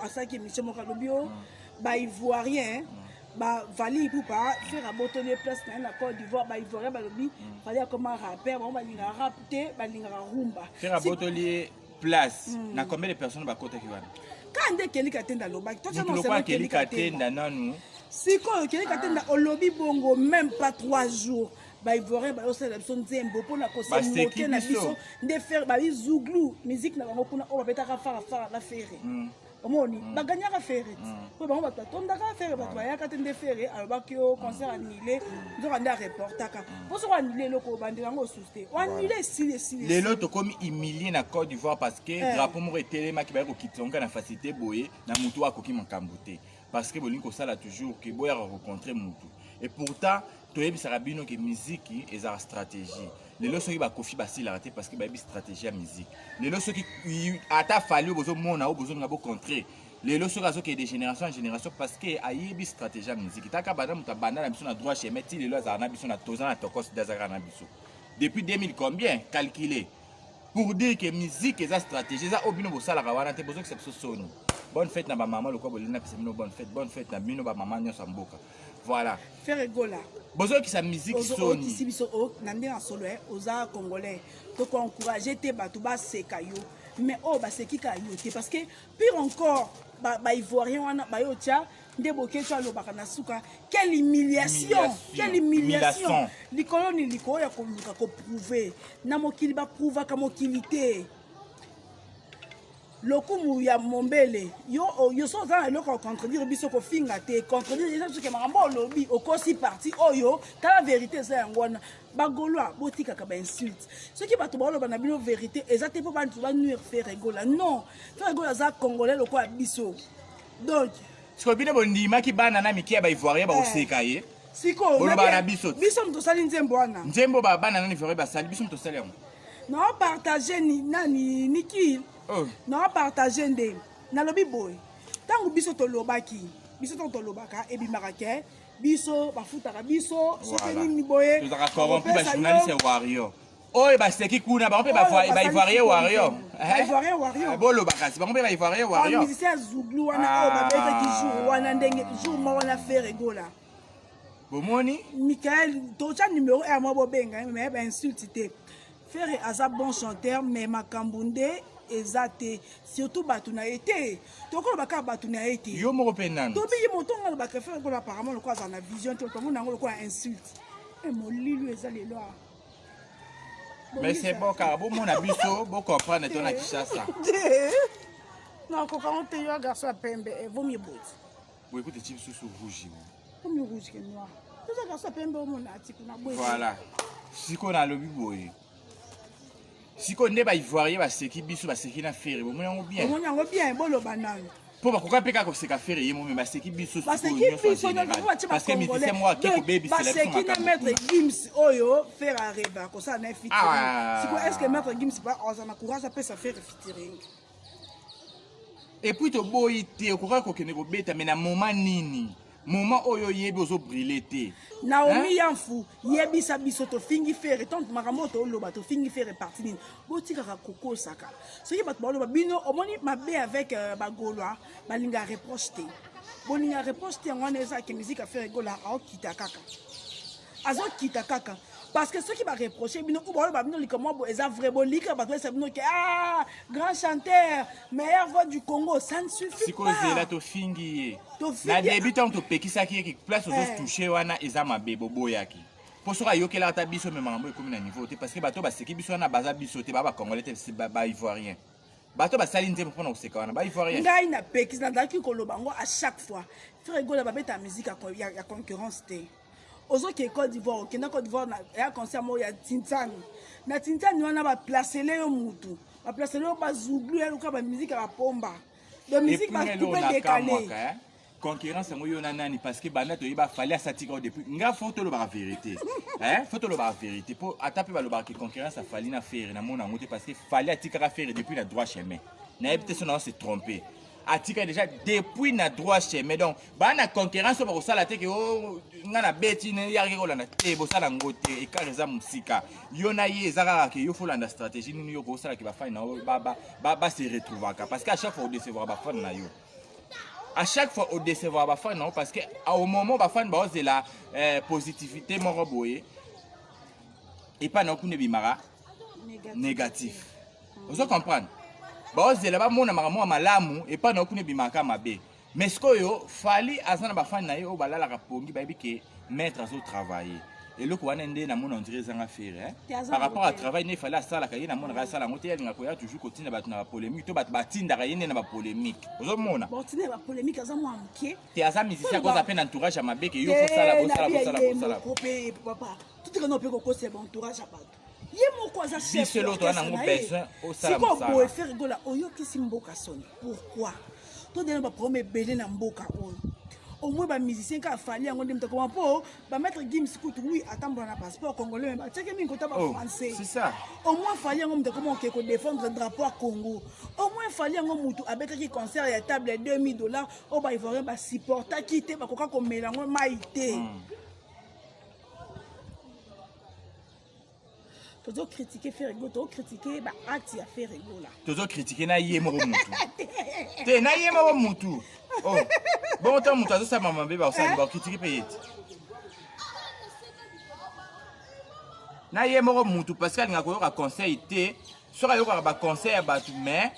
[SPEAKER 1] à ça qui mission mon calobio, ba ivoirien, ba vali pour pas faire abotonner place na la Côte d'Ivoire, ba ivoirien ba lobi, fallait comment rappeur, ba linga rapte, ba linga rumba.
[SPEAKER 2] Faire abotonner place. Na combien de personnes ba côté qui va?
[SPEAKER 1] Quand de Kelika tenda lobaki, toi tu
[SPEAKER 2] non c'est Kelika tenda nanu.
[SPEAKER 1] Si ko Kelika tenda au lobby bongo même pas 3 jours. Ba ivoirien ba osala biso nzembo pona ko se moquer na biso de faire ba zouglu musique na bango pona o ba betaka fara la ferre omoni ba ganyaka ferre po bango ba tondaka ferre ba ba yaka tende ferre aloba ki o concert annulé nzoka nda reportaka po so annulé loko bandi bango suste o annulé si
[SPEAKER 2] lelo to komi humilié na Côte d'Ivoire parce que drapeau mo etelema ki ba ko kitonga na facilité boye na mutu akoki makambuté parce que bolingo sala toujours que boya rencontrer mutu et pourtant toyebi sarabino que musique est une stratégie les lois qui ba kofi basi la raté parce que ba bi stratégie à musique les lois qui ata fallu bozo mona ou bozo ngabo contrer les lois qui de génération en génération parce que ayebi stratégie à musique taka bana muta bana na biso na droit chez meti les lois za na biso na toza na tokos dazaka na biso depuis 2000 combien calculer pour dire que musique est une stratégie ça obino bo sala kawana te bozo que c'est soni bonne fête na ba maman le quoi bolina pesa mino bonne fête na bino ba maman nyo samboka. Voilà.
[SPEAKER 1] Faire égola.
[SPEAKER 2] Besoin que sa musique sonne.
[SPEAKER 1] Si biso o nande en solo oza congolais. To ko encourager te batu ba sekayo. Mais oh ba sekika yo te parce que pire encore ba ivoirien wana ba yo tia nde boke to alo baka na suka quelle humiliation. Li koloni liko ya ko luka ko prouver na mokili ba prouver ka mokilité. Lokumu ya mombele yo so za eloko contredire biso ko finga te contredire ça que marambo lobi okosi parti oyo ta la vérité ça ngwana bagolwa botika ka ba insulte ce qui bato ba na bino vérité ezate po ba nuire faire rigola non faire rigola za congolais loko a biso donc
[SPEAKER 2] ce que bino bondima ki bana na miki ya ba ivoirien ba oseka ye
[SPEAKER 1] siko
[SPEAKER 2] ba na biso
[SPEAKER 1] mto sali nzembo wana
[SPEAKER 2] nzembo ba bana na ivoirien ba sali biso mto sali yango
[SPEAKER 1] non partager ni nani niki non partager nde na lobi boy tangu biso to lobaki biso to lobaka e bimaka ke biso bafutaka biso soki nini boye
[SPEAKER 2] to zaka corrompu ba journaliste warrior oy ba seki kuna ba mpe ba ivoirien warrior bolo bakasi ba mpe ba ivoirien warrior
[SPEAKER 1] musicien zouglu wana o ba beta ki jour wana ndenge jour mo wana faire gola
[SPEAKER 2] bomoni
[SPEAKER 1] Michael to cha numéro 1 mo bobenga mais ba insulté faire aza bon chanteur mais makambunde ezate surtout batuna été toko baka batuna été
[SPEAKER 2] yo moko penana
[SPEAKER 1] to bi motonga baka faire ko apparemment le quoi ça na vision to ko nango le quoi insulte et mon lilu ezali lo
[SPEAKER 2] mais c'est bon car bon mon abiso bon comprendre ton Kinshasa
[SPEAKER 1] Non, quand on te dit un garçon à pembe, il vaut mieux beau.
[SPEAKER 2] Oui, écoute, tu es sous rouge.
[SPEAKER 1] Vaut mieux rouge que noir. Tout ça, garçon à pembe, on a dit qu'on a beau.
[SPEAKER 2] Voilà. Si on a le but, si on n'est pas ivoirien, c'est qui biso, c'est qui n'a fait. On est bien.
[SPEAKER 1] On est bien, bon le banane.
[SPEAKER 2] Pour pas qu'on peka ko se ka faire yemo mais c'est qui biso
[SPEAKER 1] parce que
[SPEAKER 2] musicien moi qui ko baby
[SPEAKER 1] c'est qui na maître Gims oyo faire arriver ko ça na featuring est-ce que maître Gims pas osana courage après ça faire featuring
[SPEAKER 2] et puis to boy te ko ko kene ko beta mais na moment nini moment oyo yebi ozo briller te
[SPEAKER 1] Naomi Yanfu yebi sabiso to fingi faire tant maramoto loba to fingi faire partie nini botika ka koko saka so ki bato baloba bino omoni mabe avec bagolwa balinga reproche bolinga reproche te ngwana eza ke musique a faire gola a kita kaka azo kita kaka parce que ceux qui va reprocher bino ou baloba bino likamo bo eza vrai bo lika bato esa bino ke grand chanteur meilleure voix du Congo ça ne suffit pas
[SPEAKER 2] sikozela to fingi na débutant to pekisa ki place aux toucher wana eza mabe bobo yaki pour soka yokela ta biso me mambo ekomi na niveau te parce que bato ba seki biso na baza biso te ba congolais te ba ivoirien bato ba sali nte pour na oseka wana ba ivoirien
[SPEAKER 1] ngai na pekisa na daki koloba ngo à chaque fois faire gola ba beta musique ya concurrence te ozo ke Côte d'Ivoire ke na Côte d'Ivoire na ya concert mo ya Tintani na Tintani wana ba placer le yo mutu ba placer le ba zuglu ya ka ba musique ya pomba de musique ba couper décalé
[SPEAKER 2] concurrence ngo yo na nani parce que banda to yiba fallait à satika depuis nga photo lo ba vérité photo lo ba vérité pour ataper ba lo ba que concurrence a fallu na faire na mona ngote parce que fallait atika faire depuis la droit chemin na peut-être son se tromper atika déjà depuis na droit chemin donc ba na concurrence ba ko sala te que nga na beti ne ya ko lana te bo sala ngote e ka reza musika yo na ye ezaka ke yo faut la stratégie ni yo ko sala ki ba fa na ba se retrouver parce que à chaque fois on décevoir ba fa na yo à chaque fois on décevoir ba fa non parce que au moment ba fa ba oser la positivité moko boye et pas non kune bimara négatif vous comprendre ba oser la ba mona mara malamu et pas non kune bimaka mabe mais ce que yo fali azana ba fa na yo ba la pongi ba bike mettre au travailler et le quoi n'ende na mon André zanga faire par rapport à travail ne fallait ça la kaye na mon rasa la ngote ya nga ko ya toujours continue ba na polémique to ba tinda ka yene na ba polémique ozo mona
[SPEAKER 1] ba tinda ba polémique aza mo amke
[SPEAKER 2] te aza musicien ko za peine entourage ya mabeke yo faut sala
[SPEAKER 1] papa tout que non peut ko c'est bon entourage à ye moko aza chef
[SPEAKER 2] c'est l'autre on a besoin au sala
[SPEAKER 1] c'est quoi pour faire gola oyo ki simboka soni pourquoi to dena ba premier belé na mboka oyo au moins ba musicien ka fali yango ndimta ko po ba mettre Gims kutu oui attendre na passeport congolais ba tcheke mingi kota ba français
[SPEAKER 2] c'est ça
[SPEAKER 1] au moins fali yango mta comment ko défendre le drapeau à Congo au moins fali yango mutu abeta ki concert ya table $2000 au ba ivoirien ba supporter kité ba koka ko melango maïté toujours critiquer faire ego toujours critiquer ba acte ya faire ego là
[SPEAKER 2] toujours critiquer na yemo mutu te na yemo mutu oh bon temps mutu ça maman bébé ba critiquer payet na yemo mutu parce que nga ko conseil te soka yo ba conseil ba tout mais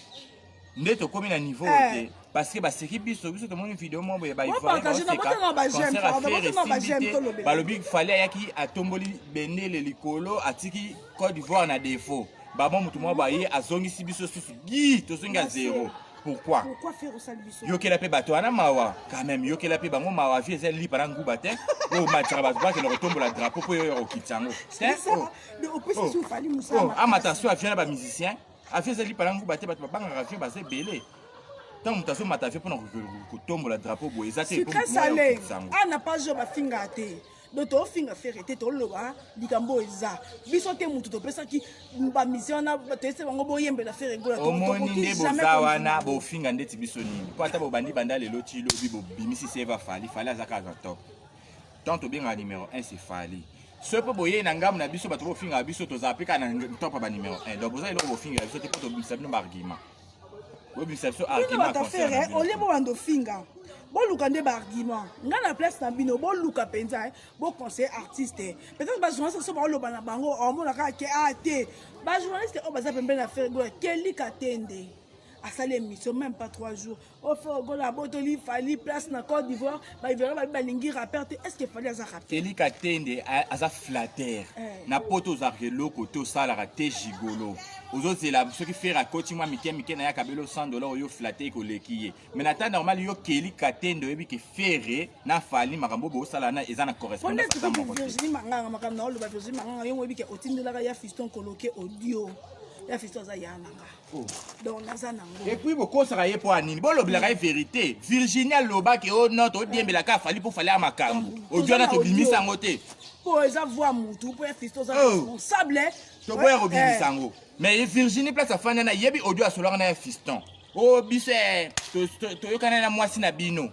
[SPEAKER 2] ndeto komi na niveau te parce que ba seki biso to moni vidéo mo ba ivoire ba lobi fallait yaki atomboli benele likolo atiki Côte d'Ivoire na défaut ba bon mutu mo ba ye azongisi biso susu gi to singa zéro pourquoi
[SPEAKER 1] faire ça biso
[SPEAKER 2] yo kela pe bato ana mawa quand même yo kela pe bango mawa vie zel li para nguba te o matira ba ba ke le retombe la drapeau po yo yo kitango
[SPEAKER 1] c'est ça de opposition fali musama
[SPEAKER 2] attention à faire ba musicien a fait zel para nguba te bato ba banga rafio ba se belé tant mutation matafie pour ko tombe la drapeau bo ezate
[SPEAKER 1] pour salé ana pas jo ba finga te do to finga faire te to loba likambo eza biso te mutu to pesa ki ba mission na to ese bango boyembe na faire gola to
[SPEAKER 2] to jamais na bo finga ndeti biso nini po ata bo bandi banda lelo ti lobi bo bimisi seva fali azaka za top tant to bien numéro 1 c'est fali ce peut boyer na ngam na biso bato bo finga biso to zapeka na top ba numéro 1 donc boza ilo bo finga biso te po to bimisa bino argument bo bimisa biso argument
[SPEAKER 1] concernant on le bo bando finga bon luka nde ba argument nga na place na bino bon luka penza bon conseil artiste peut-être ba journaliste so ba loba na bango o mona ka ke ate ba journaliste o ba za pembe na faire go keli katende à l'émission, même pas 3 jours. Au fait, il fallait place dans Côte d'Ivoire, il verra balingi rappeur. Est-ce qu'il fallait ça rappeler?
[SPEAKER 2] Kelly Katende a flatteur. Na poto za relo koto sala raté gigolo. Aux autres c'est là ceux qui fait rakoti moi miké na ya kabelo $100 yo flatté ko lekiye. Mais na temps normal yo Kelly Katende yebi ke ferré na fali makambo bo sala na ezana correspondance
[SPEAKER 1] ça mon Virginie Manganga makambo na lo ba Virginie Manganga yo yebi ke otindela ya fiston coloqué audio. Ya fiston za ya nanga. Donc
[SPEAKER 2] et puis beaucoup sera yé pour anini bon l'obligation vérité Virginia Loba qui oh non to bien belaka fali pour fallait à makambo audio na to bimisa ngote
[SPEAKER 1] pour eza voir mutu pour fiston za responsable
[SPEAKER 2] to boya ko bimisa ngo mais Virginie place afana na yebi audio asolanga na fiston oh bise to yokana na mwasi na bino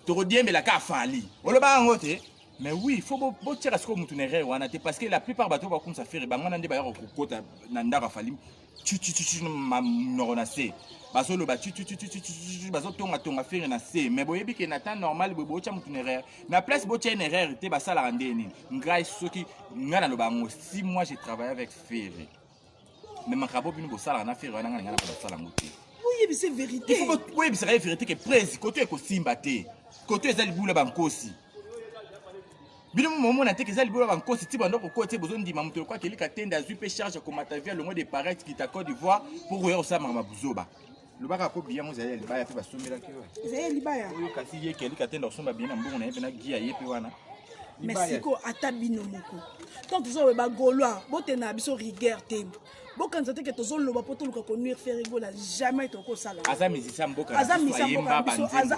[SPEAKER 2] to bien belaka fali oloba ngote. Mais oui, il faut tirer ce que vous avez fait parce que la plupart bateaux vont comme ça faire. Bah, on a des bailleurs au côté nandara falim. Tu ma noronacé. Baso le batu baso tonga faire na c. Mais boyebi que Nathan normal bobo tia mutu erreur. Na place bo tia une erreur te basa la rendre ni. Ngai soki ngana lo bango 6 mois j'ai travaillé avec Ferré. Mais makabo bino bo sala na Ferré na ngana ba sala ngote.
[SPEAKER 1] Oui, c'est vérité.
[SPEAKER 2] Il faut oui, c'est vérité que presse côté ko simba te. Côté ezali bula bankosi. Bino moment na teke zali bola banko siti bando ko côté besoin ndima muto kwa Kelly Katende azui pe charge comme matavia le mois de paraître qui ta Côte d'Ivoire pour oyer ça mama buzoba le baka ko bien mo zali libaya pe basomela ke wa
[SPEAKER 1] zali libaya
[SPEAKER 2] oyo kasi ye Kelly Katende osomba bien na mbongo na ye pe na gia ye pe wana
[SPEAKER 1] Mexico ata bino moko donc tozo ba gaulois botena biso rigueur te bokanza te ke tozo loba poto luka ko nuire faire rigola jamais to ko sala
[SPEAKER 2] aza musicien mboka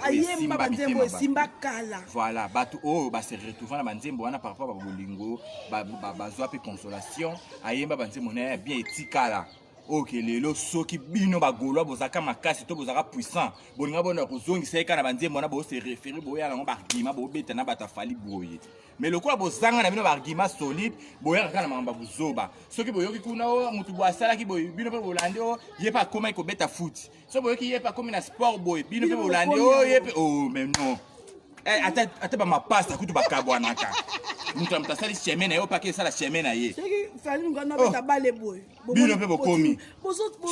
[SPEAKER 1] ayemba banzembo esimba kala
[SPEAKER 2] voilà batu oh ba se retrouver na banzembo wana par rapport ba bolingo ba zwa pe consolation ayemba banzembo na bien etikala. Ok, lelo soki bino ba gaulois bozaka makasi to bozaka puissant bolinga bona kozongisa ekana banzembo na bo se référer boya na ba argument bo beta na batafali boye. Mais le quoi bozanga na bino ba argument solide boya kana mamba buzoba soki boyoki kuna o mutu bo asala ki boy bino pe bolande o yepa koma ko beta foot so boyoki yepa komi na sport boy bino pe bolande o yepe oh mais non ata ba mapasta kutu bakabwanaka mutu amtasali chemin na yo pa ke sala chemin na ye
[SPEAKER 1] fali ngana beta bale boy
[SPEAKER 2] bino pe bokomi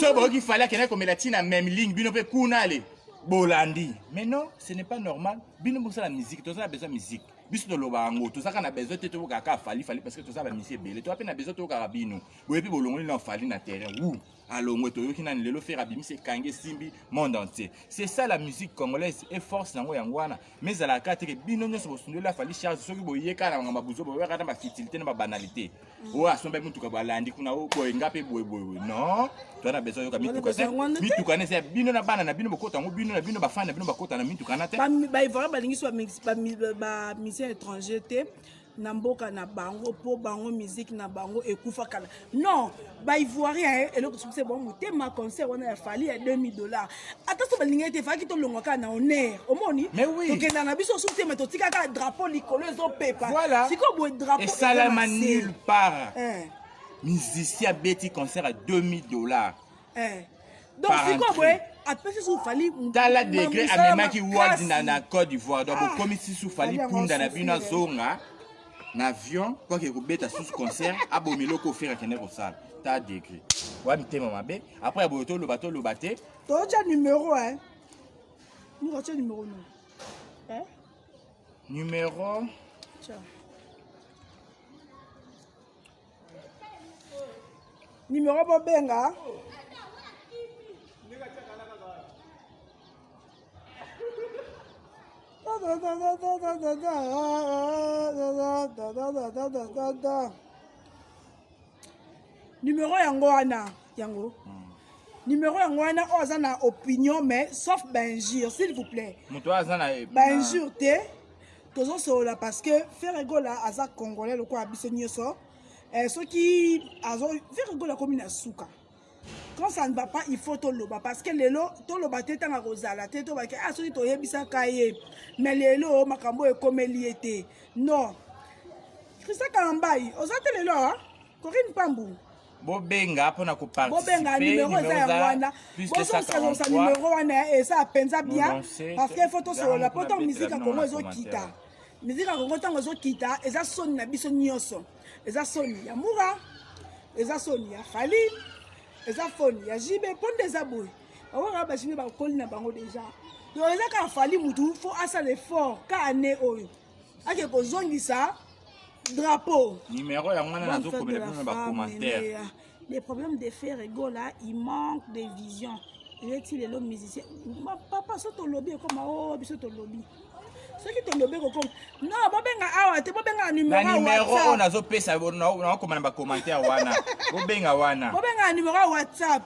[SPEAKER 2] so boyoki fali akena komela tina même ligne bino pe kuna ale bolandi mais non ce n'est pas normal bino bo sala musique to sala besoin musique biso to loba ngo to saka na besoin te to kaka fali parce que to sala musique belé to apena besoin to kaka bino boyepi bolongoli na fali na terrain alongwe to yoki na lelo faire abimisi kange simbi monde entier. C'est ça la musique congolaise et force nango yangwana mais à la carte que bino nyoso bosundo la fali charge soki boyeka na ngamba buzo boyeka na ba futilité na ba banalité o asomba mutu ka balandi kuna o boy ngape boy non to na besoin yoka mitu kana c'est bino na bana na bino bokota ngo bino na bino ba fana bino bakota na mitu kana te
[SPEAKER 1] ba ivora balingi so ba musicien étranger te na mboka na bango po bango musique na bango ekufa kala non ba ivoirien et le c'est bon mutema concert on a fallu $2000 attention balinga te faki to longo ka na honneur omoni
[SPEAKER 2] donc
[SPEAKER 1] na na biso sous te to tika ka drapeau likolo zo pepa
[SPEAKER 2] voilà
[SPEAKER 1] siko bo drapeau
[SPEAKER 2] et ça la nulle part musicien beti concert à $2000
[SPEAKER 1] donc siko boy après sous fali
[SPEAKER 2] tala degré amemaki world na Côte d'Ivoire donc comme si sous fali punda na bino zonga n'avion quoi que robeta sous concert abomelo ko faire kene ko sala ta degré wa mitema mabe après aboto le bateau le baté
[SPEAKER 1] to cha numéro nous cha numéro non
[SPEAKER 2] numéro
[SPEAKER 1] cha numéro bobenga numéro yango wana yango numéro yango wana oza na opinion mais sauf benjure s'il vous plaît
[SPEAKER 2] muto aza na
[SPEAKER 1] benjure te tozo sola parce que Ferregola aza congolais le quoi biso nyoso soki azo Ferregola comme na suka. Quand ça ne va pas, il faut tout le bas parce que les lots, tout le bas, t'es en rosala, t'es tout bas, ah, celui qui est bisa kaye, mais les lots, makambo est comme il était. Non. Christa Kambaï, aux autres les lots, hein, Corinne Pambou.
[SPEAKER 2] Bobenga, pour nous participer.
[SPEAKER 1] Bobenga, numéro wana.
[SPEAKER 2] Plus de 143.
[SPEAKER 1] Numéro wana, et ça pensa bien, parce qu'il faut tout sur la pourtant musique à Congo zo kita. Musique à Congo tango zo kita, et ça sonne na biso nyoso. Et ça sonne ya Moura, et ça sonne ya Fali. Eza phone ya jibe pon des abouy on va chiner ba koli na bango déjà donc eza ka fali mutu faut asa l'effort ka ane oyo ake ko zongisa drapeau
[SPEAKER 2] numéro ya ngwana nazo komela pena ba commentaire
[SPEAKER 1] les problèmes de faire ego là il manque de vision il est le musicien papa so to lobby comme oh biso to lobby ce qui te lobby comme non bobenga awa te bobenga
[SPEAKER 2] numéro on nazo pesa na komela ba commentaire wana bobenga
[SPEAKER 1] numéro WhatsApp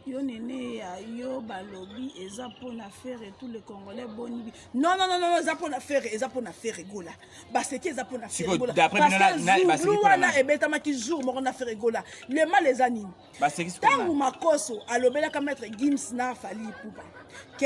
[SPEAKER 1] yo nene ya yo balobi eza pour na faire tout le congolais boni non eza pour na faire rigola parce que eza pour na faire rigola parce que wana ebeta maki jour moko na faire rigola le mal les anime tangu makoso alobela ka mettre Gims na Fally Ipupa que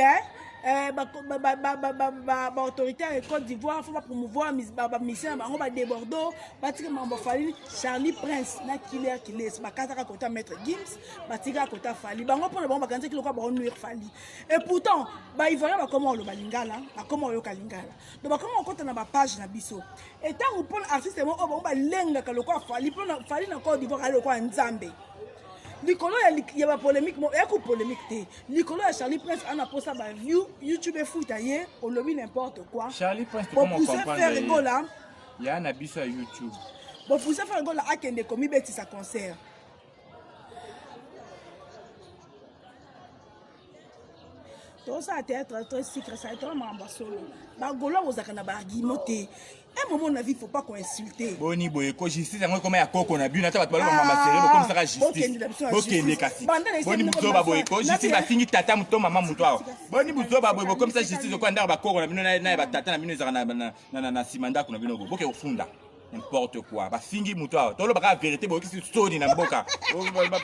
[SPEAKER 1] autorité en Côte d'Ivoire faut pas promouvoir mission bango ba débordo batika mambo Fally Charlie Prince na killer killes bakataka kota mettre Gims batika kota Fally bango pour bango bakanza kiloko ba nuire Fally et pourtant ba ivoirien ba comment lo balingala ba comment yo kalingala donc ba comment kota na ba page na biso et tant pour artiste mo bango ba lenga kaloko Fally pour Fally na Côte d'Ivoire kaloko nzambe Nicolo il y a pas polémique il y a pas polémique Nicolo et Charlie Prince on a posté ba view YouTube foot ailleurs on lobby n'importe quoi
[SPEAKER 2] Charlie Prince comment comprendre il y a un abus sur YouTube
[SPEAKER 1] bon pour ça faire gola akende komi beti sa concert tout ça théâtre très secret ça est vraiment solo ba gola ozaka na ba argumenté un moment na vie faut pas qu'on insulte
[SPEAKER 2] boni boye ko justice yango comme ya koko na bino ta bato baloma mama serelo comme ça justice bokende kasi boni buzo ba boye ko justice ba fingi tata muto mama muto awo boni buzo ba boye comme ça justice ko ndaka ba koko na bino na ba tata na bino ezaka na simanda ko na bino boke ofunda n'importe quoi ba fingi muto awo tolo baka vérité boye kisi soni na mboka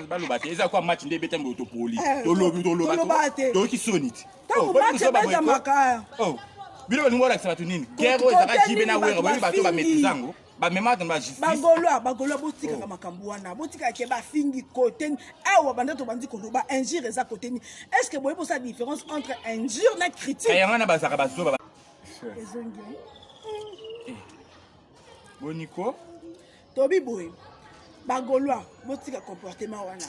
[SPEAKER 2] ba lo bate eza kwa match nde beta mbo to poli to lobi to ki sonit
[SPEAKER 1] oh boni buzo ba boye
[SPEAKER 2] bino balingo la sabatu nini kero ezaka jibe na wera boyi bato ba metizango ba memata ba justice
[SPEAKER 1] bagolo botika ka makambu wana botika ke ba fingi côté awa banda to bandi ko ba injure eza côté ni est-ce que boyi pour sa différence entre injure na critique
[SPEAKER 2] ya ngana ba saka ba so ba boniko
[SPEAKER 1] tobi boyi bagolo botika comportement wana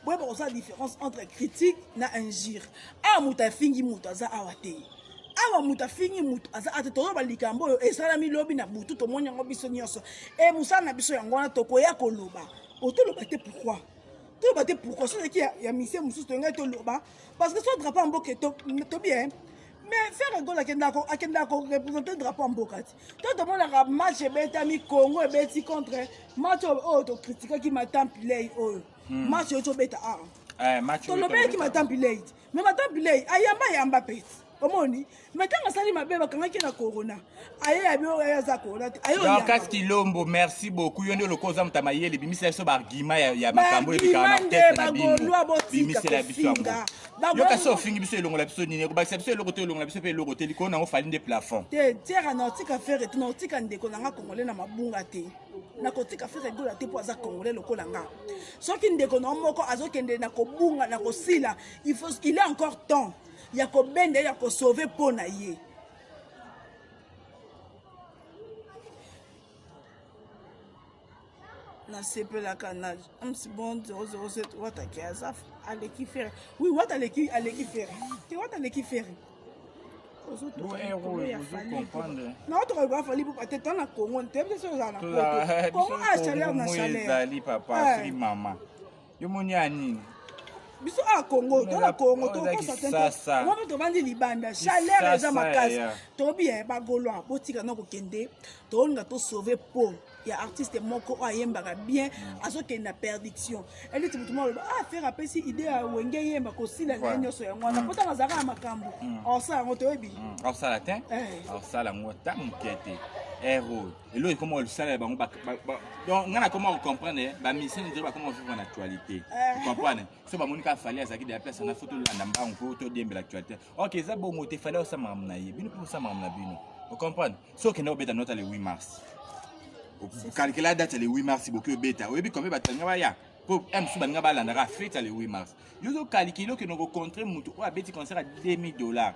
[SPEAKER 1] boyi pour sa différence entre critique na injure a muta fingi muta za awate awa muta fingi mutu aza ate to ba likambo oyo esala mi lobi na butu to monya ngo biso nyonso e musala na biso yango na to ko ya koloba otoloba te pourquoi so ki ya mission mususu to ngai to loba parce que so drapeau mboka to bien mais faire gola akenda ko représenter drapeau mboka to mona match betami Congo ebeti contre match oyo to critiquer ki matampilei oyo match oyo to beta
[SPEAKER 2] match
[SPEAKER 1] to lobe ki matampilei mais matampilei ayamba peti omoni metanga sali mabe bakangaki na corona aye abio yaza corona ayo
[SPEAKER 2] ya kasi kilombo merci beaucoup yo ndio lokoza mutama yele bimisa so bargima ya makambo ebikana tête na bino bimisa la biso yango yo kasi ofingi biso elongo la biso nini ko bakisa biso elongo te elongo la biso pe elongo te liko na ngo fali nde plafond
[SPEAKER 1] te terre na tika faire te na tika ndeko na nga congolais na mabunga te na kotika faire gola te po aza congolais lokola nga soki ndeko na moko azokende na kobunga na kosila il est encore temps ya ko bende ya ko sauver pona ye na sepela canal amsi bon 007 wata kiazaf aleki faire oui wata aleki faire te wata aleki faire
[SPEAKER 2] Vous comprendre.
[SPEAKER 1] Non, tu vas falloir pour peut-être en Congo, tu es sûr ça là. Congo a chaleur na chaleur.
[SPEAKER 2] Papa, free maman. Yo moniani.
[SPEAKER 1] Biso a Congo, to la Congo, to ko ça. Moi to bandi libanda, chaleur eza makasi. To bien ba goloa, botika na ko kende, to nga to sauver peau. Il y a artiste moko ayembaka bien, azoke na perdiction. Elle dit tout le monde faire après si idée a wenge yemba ko sila na nyoso ya ngwana. Pota mazaka makambo. En ça on to bi.
[SPEAKER 2] En ça la tin. En ça la ngota mukete. Héros. Et là comment le salaire bango donc ngana comment comprendre ba mission dire comment vivre en actualité. Vous comprenez? So ba monika fallait azaki de la place na photo la ndamba on photo dembe l'actualité. OK, ça bon moté fallait ça mamna ye. Bino pour ça mamna bino. Vous comprenez? So que na obeta note le 8 mars. Vous calculez la date le 8 mars beaucoup bêta. Oui, combien batanga ba ya. Pour MC banga ba la fête le 8 mars. Yo zo calculer que nous rencontrer mutu o abeti concert à $2000.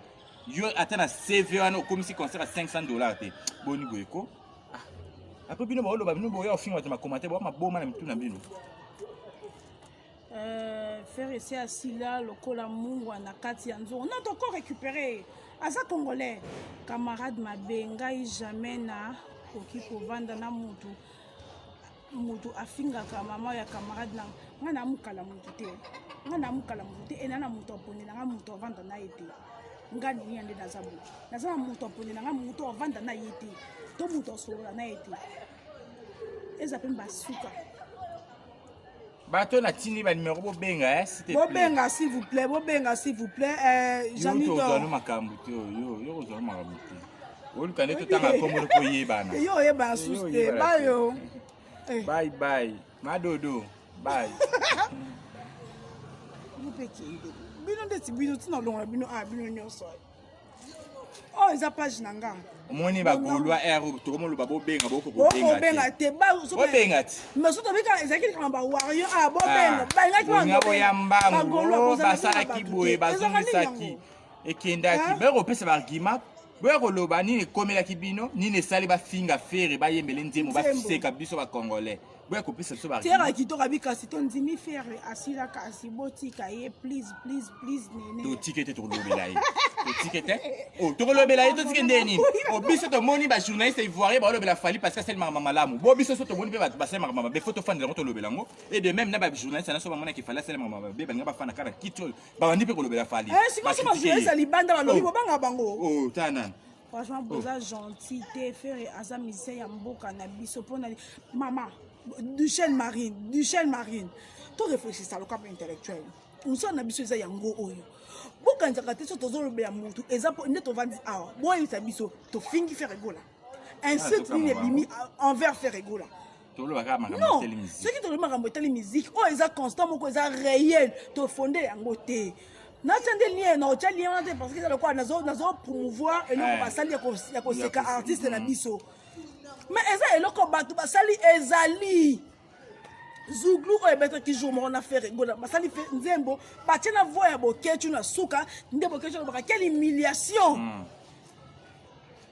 [SPEAKER 2] Yo atteint à CV ano comme si concert à $500 te. Boni boyeko. Après bino ba lo ba bino boyo fin wa ma commenter ba ma boma na mitu na bino.
[SPEAKER 1] faire essayer asila lokola mungwa na kati ya nzongo non toko récupérer aza congolais camarade mabengai jamais na koki kovanda na mutu afingaka mama ya camarade na nga na mukala mutu te ena na mutu aponi na nga mutu avanda na ye te nga nini yande naza na mutu aponi na nga mutu avanda na ye te to mutu asolola na ye te eza mpe basuka
[SPEAKER 2] bato na tini ba numéro bobenga
[SPEAKER 1] bobenga s'il vous plaît
[SPEAKER 2] Janito yo makambu te yo ozana makambu te olukane to tanga kombo ko yebana
[SPEAKER 1] yo yeba suste bayo
[SPEAKER 2] bye madodo bye
[SPEAKER 1] bino ndeti bino tina longa bino bino nyonso oh eza page nanga
[SPEAKER 2] omoni bagolwa to komo loba bobenga boko bobenga
[SPEAKER 1] te bobenga te mais soto bika ezaki kama ba warrior bobenga banga ki
[SPEAKER 2] wanga boyamba basala kiboye bazongisaki ekendaki beko pesa bargima beko loba nini komelaki bino nini esali bafinga fere bayembele nzemo bafiseka biso ba congolais beko pesa biso bargima
[SPEAKER 1] tera kitoka bika sito ndimi fere asila kasi botika ye please nene
[SPEAKER 2] to tikete to lobela ye to tikete to lobela ye to tikende nini biso to moni ba journaliste ivoirien ba lobela fali parce que c'est mama malamu biso so to moni pe ba sema mama be photo fan de to lobela ngo et de même na ba journaliste na so ba mona ki fala c'est mama be ba nga ba fana kara kitol ba bandi pe ko lobela fali
[SPEAKER 1] siko so ba journaliste libanda ba lobi banga bango
[SPEAKER 2] tanan
[SPEAKER 1] franchement boza gentil te faire asa musicien ya mboka na biso pona mama Duchelle Marine to réfléchir ça le cap intellectuel on s'en a biso eza yango oyo bokanzaka te so tozolobela mutu eza po nde tovandi awa boyebisa biso tofingi faire egola insulte nini ebimi envers faire egola non soki tolobi makambo etali musique oyo eza constant moko eza réel tofonde yango te natia nde lien na otia lien wana te parce que eza lokola nazo promouvoir eloko basali ya koseka artiste na biso mais eza eloko bato basali ezali zuglu oyo ebetaki jour moko na faire egola basali nzembo batie na voix ya boketu na suka nde boketu alobaka quelle humiliation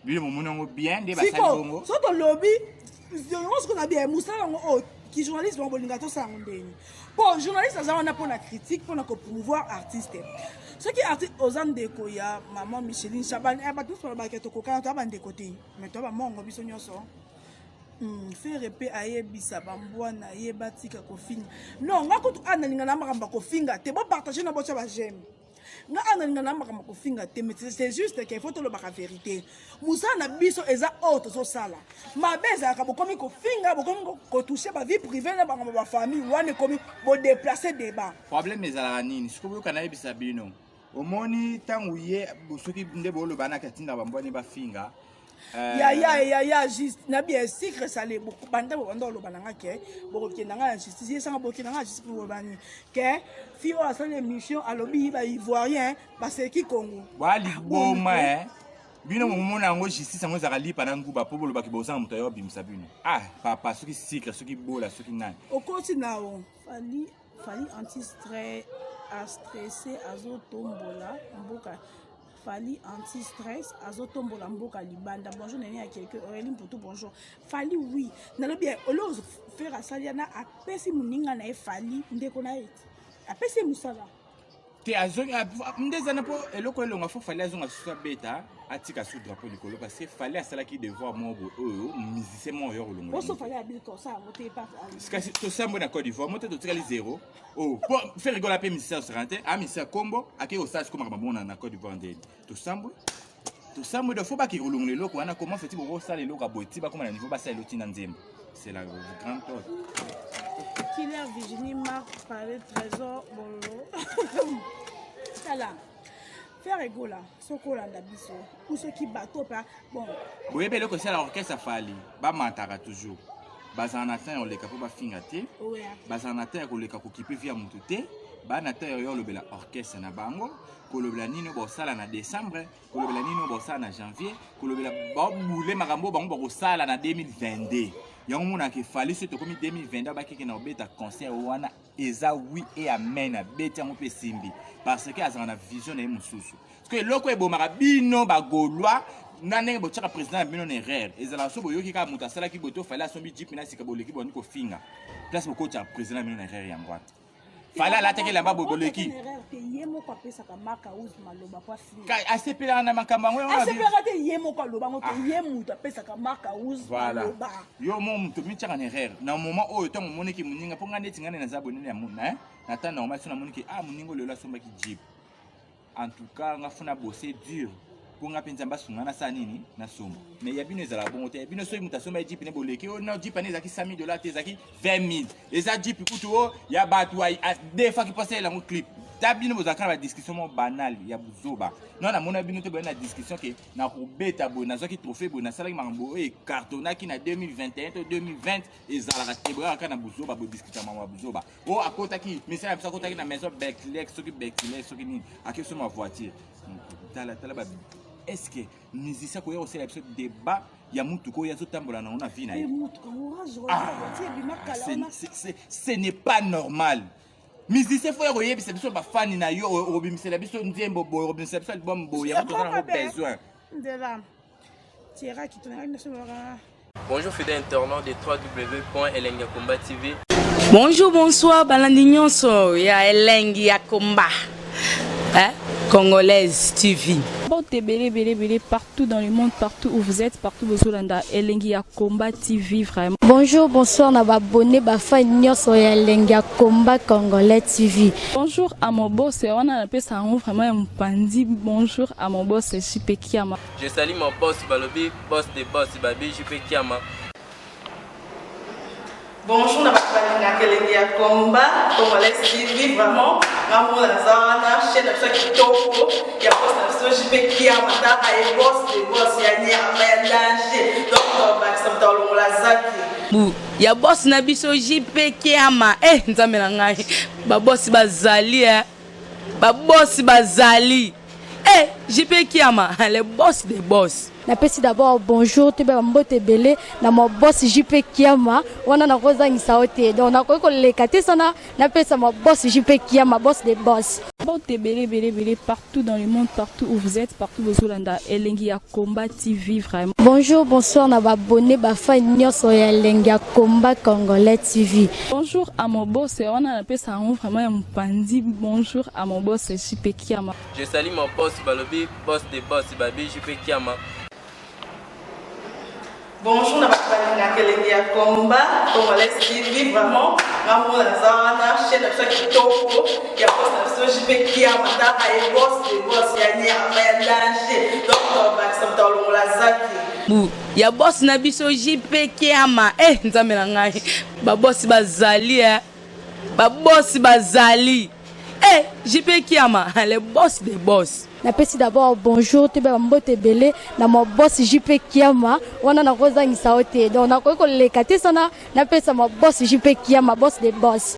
[SPEAKER 2] bino momona yango bien nde basali bongo
[SPEAKER 1] so tolobi yango siko na bien mosala yango oyo ki journaliste bango bolinga tosala yango ndeni bon journaliste aza wana mpona critique mpona kopromouvoir artiste soki artiste oza ndeko ya mama Micheline Chabani bato nyonso balobaka tokokana toya bandeko te mais toya bamongo biso nyonso fere mpe ayebisa bambwana ye batika kofinga non nga kutu analinga na makambo kofinga te bopartage na botya bageme nga analinga na makambo kofinga te mais c'est juste qu'il faut tolobaka vérité mosala na biso eza oyo tozosala mabe ezalaka bokomi kofinga bokomi kotouche bavie privé na bango bafamille wana ekomi bodeplace débat
[SPEAKER 2] problème ezalaka nini siko boyoka nayebisa bino omoni ntango ye soki nde bolobana katinda bambwani bafinga
[SPEAKER 1] ya juste na bien secret salé banda banda oloba nanga ke bokokenda nga na justice yesanga bokenda nga na justice pour bani ke fi o asala émission alobi ba ivoirien baseki Congo
[SPEAKER 2] wali boma bino momona yango justice yango ezaka lipa na nguba po bolobaki bozanga moto ayo bimisa bino papa soki secret soki bola soki nani
[SPEAKER 1] okoti nao fali anti-stress a stressé azotombola mboka Fali anti-stress, azotombola mboka libanda. Bonjour, nani à quelqu'un. Aurélie Mputu, bonjour. Fali, oui. Nalo bien, olo faire à Saliana, apesi muninga na Fali, ndeko na eti. Apesi musala.
[SPEAKER 2] Te azongi, ndezana po, eloko elonga fo Fali azonga susa beta, atika sous drapeau likolo, parce que Fali a sala ki devoir mo musicien mo yo olonga.
[SPEAKER 1] Boso Fali habile comme ça, moté pas.
[SPEAKER 2] Parce que to sambo na Côte d'Ivoire, moté to tikali 0. Pour faire rigoler pe musicien se rente, musicien combo, ake au stage comme mabona na Côte d'Ivoire ndeni. To sambo de faut pas ki olonga loko wana comment fait-il pour ça les loko aboti ba comme na niveau ba ça loti na nzembo. C'est la grande chose.
[SPEAKER 1] Killer Virginie Marc parlait trésor bolo. Voilà. Faire égaux là, ce qu'on a d'habitude. Ou ceux qui bateau pas bon.
[SPEAKER 2] Vous voyez que c'est l'orchestre Fali, ba mantara toujours. Bazanatin on les capo ba fingate.
[SPEAKER 1] Ouais.
[SPEAKER 2] Bazanatin on les capo qui peut via monter. Ba natin yo le bela orchestre na bango. Kolobela nino bosala na décembre, kolobela nino bosala na janvier, kolobela ba boule makambo bango bosala na 2022. Yango mona ke Fali se to komi 2022 ba keke na obeta concert wana eza oui et amen na beti yango pe simbi parce que azana vision na mususu. Parce que loko ebomaka bino ba golwa nane bochaka président bino na erreur. Ezala so boyoki ka muta sala ki boto Fali asombi jeep na sika boleki boni ko finga. Place boko cha président bino na erreur ya ngwata. fala la teke la ba boboleki
[SPEAKER 1] yemo ko pesa ka maka uz maloba kwa fini
[SPEAKER 2] asepela na makamba ngo
[SPEAKER 1] asepela te yemo ko loba ngo yemo to pesa ka maka uz maloba
[SPEAKER 2] yo mo to mitaka na erreur na moment oyo to moniki muninga po ngane tingane na zabonene ya mona na ta normal so na moniki muningo lelo asomba ki jeep en tout cas ngafuna bosser dur pour nga penza basunga na sa nini na somo mais ya bino ezala bongo te bino soki mutasoma jeep ne boleki o na jeep ne zaki 100 000 dollars te zaki 20 000 eza jeep kutu o ya batu ay des fois qui passer la clip ta bino bozaka ba discussion mo banal ya buzoba non na mona bino te ba na discussion ke na ko beta bo na zaki trophée bo na sala mambo e cartonaki na 2021 to 2020 ezala ka tebra ka na buzoba bo discuter mama buzoba o akota ki misala bisa kota ki na maison Beclex soki ni akeso ma voiture tala ba est-ce que musicien ko aussi l'épisode débat ya mutu ko ya zo tambola na ona vie na ce n'est pas normal musicien faut y yebisa biso ba fan na yo obimisela biso nzembo bo obimisela biso album bo ya to na besoin
[SPEAKER 1] ndela tira ki tona na sora.
[SPEAKER 3] Bonjour fidèles internautes de www.elengiakomba TV.
[SPEAKER 4] Bonjour, bonsoir, balandignon so ya Elengiakomba. Congolaise TV.
[SPEAKER 5] Bon, belé partout dans le monde, partout où vous êtes, partout où vous êtes, Elengiakomba TV vraiment.
[SPEAKER 6] Bonjour, bonsoir, na abonné ba fan nyonso ya Elengiakomba Congolais TV.
[SPEAKER 5] Bonjour à mon boss, on a appelé ça vraiment un pandi. Bonjour à mon boss, JP Kiama.
[SPEAKER 3] Je salue mon boss Balobi, boss des boss Babi, JP Kiama.
[SPEAKER 4] Bonjour, na Elengiakomba Congolais TV vraiment. Maman la zana, chaîne de ça qui topo, il y a boss de JP Kiama, ta ay boss des boss, il y a rien danger. Donc on va ça dans la zaki. Ya boss na biso JP Kiama nzambe na ngai ba boss bazali ba boss bazali JP Kiama le boss des boss.
[SPEAKER 6] Napesi d'abord bonjour te ba mbote belé na mo boss JP Kiama wana na kozangisa ote donc na ko lekate sana napesa mo boss JP Kiama boss des boss.
[SPEAKER 5] Bon, belé partout dans le monde, partout où vous êtes, partout où vous êtes, Elengiakomba TV vraiment.
[SPEAKER 6] Bonjour, bonsoir, na abonné ba fan nyonso ya Elengiakomba Congolais TV.
[SPEAKER 5] Bonjour à mon boss, on a appelé ça vraiment un pandi. Bonjour à mon boss, JP Kiama.
[SPEAKER 3] Je salue mon boss Balobi, boss des boss Babi, JP Kiama.
[SPEAKER 4] Bonjour, na Elengiakomba Congolais TV vraiment. Maman la zana, chaîne de ça qui topo, il y a boss de JP Kiama, ta ay boss des boss, il y a rien danger. Donc on va ça dans la zaki. Ya boss na biso JP Kiama nzambe na ngai ba boss bazali ba boss bazali JP Kiama le boss des boss.
[SPEAKER 6] Napesi d'abord bonjour te ba mbote belé na mo boss JP Kiama wana na kozangisa ote donc na ko lekate sana napesa mo boss JP Kiama boss des boss.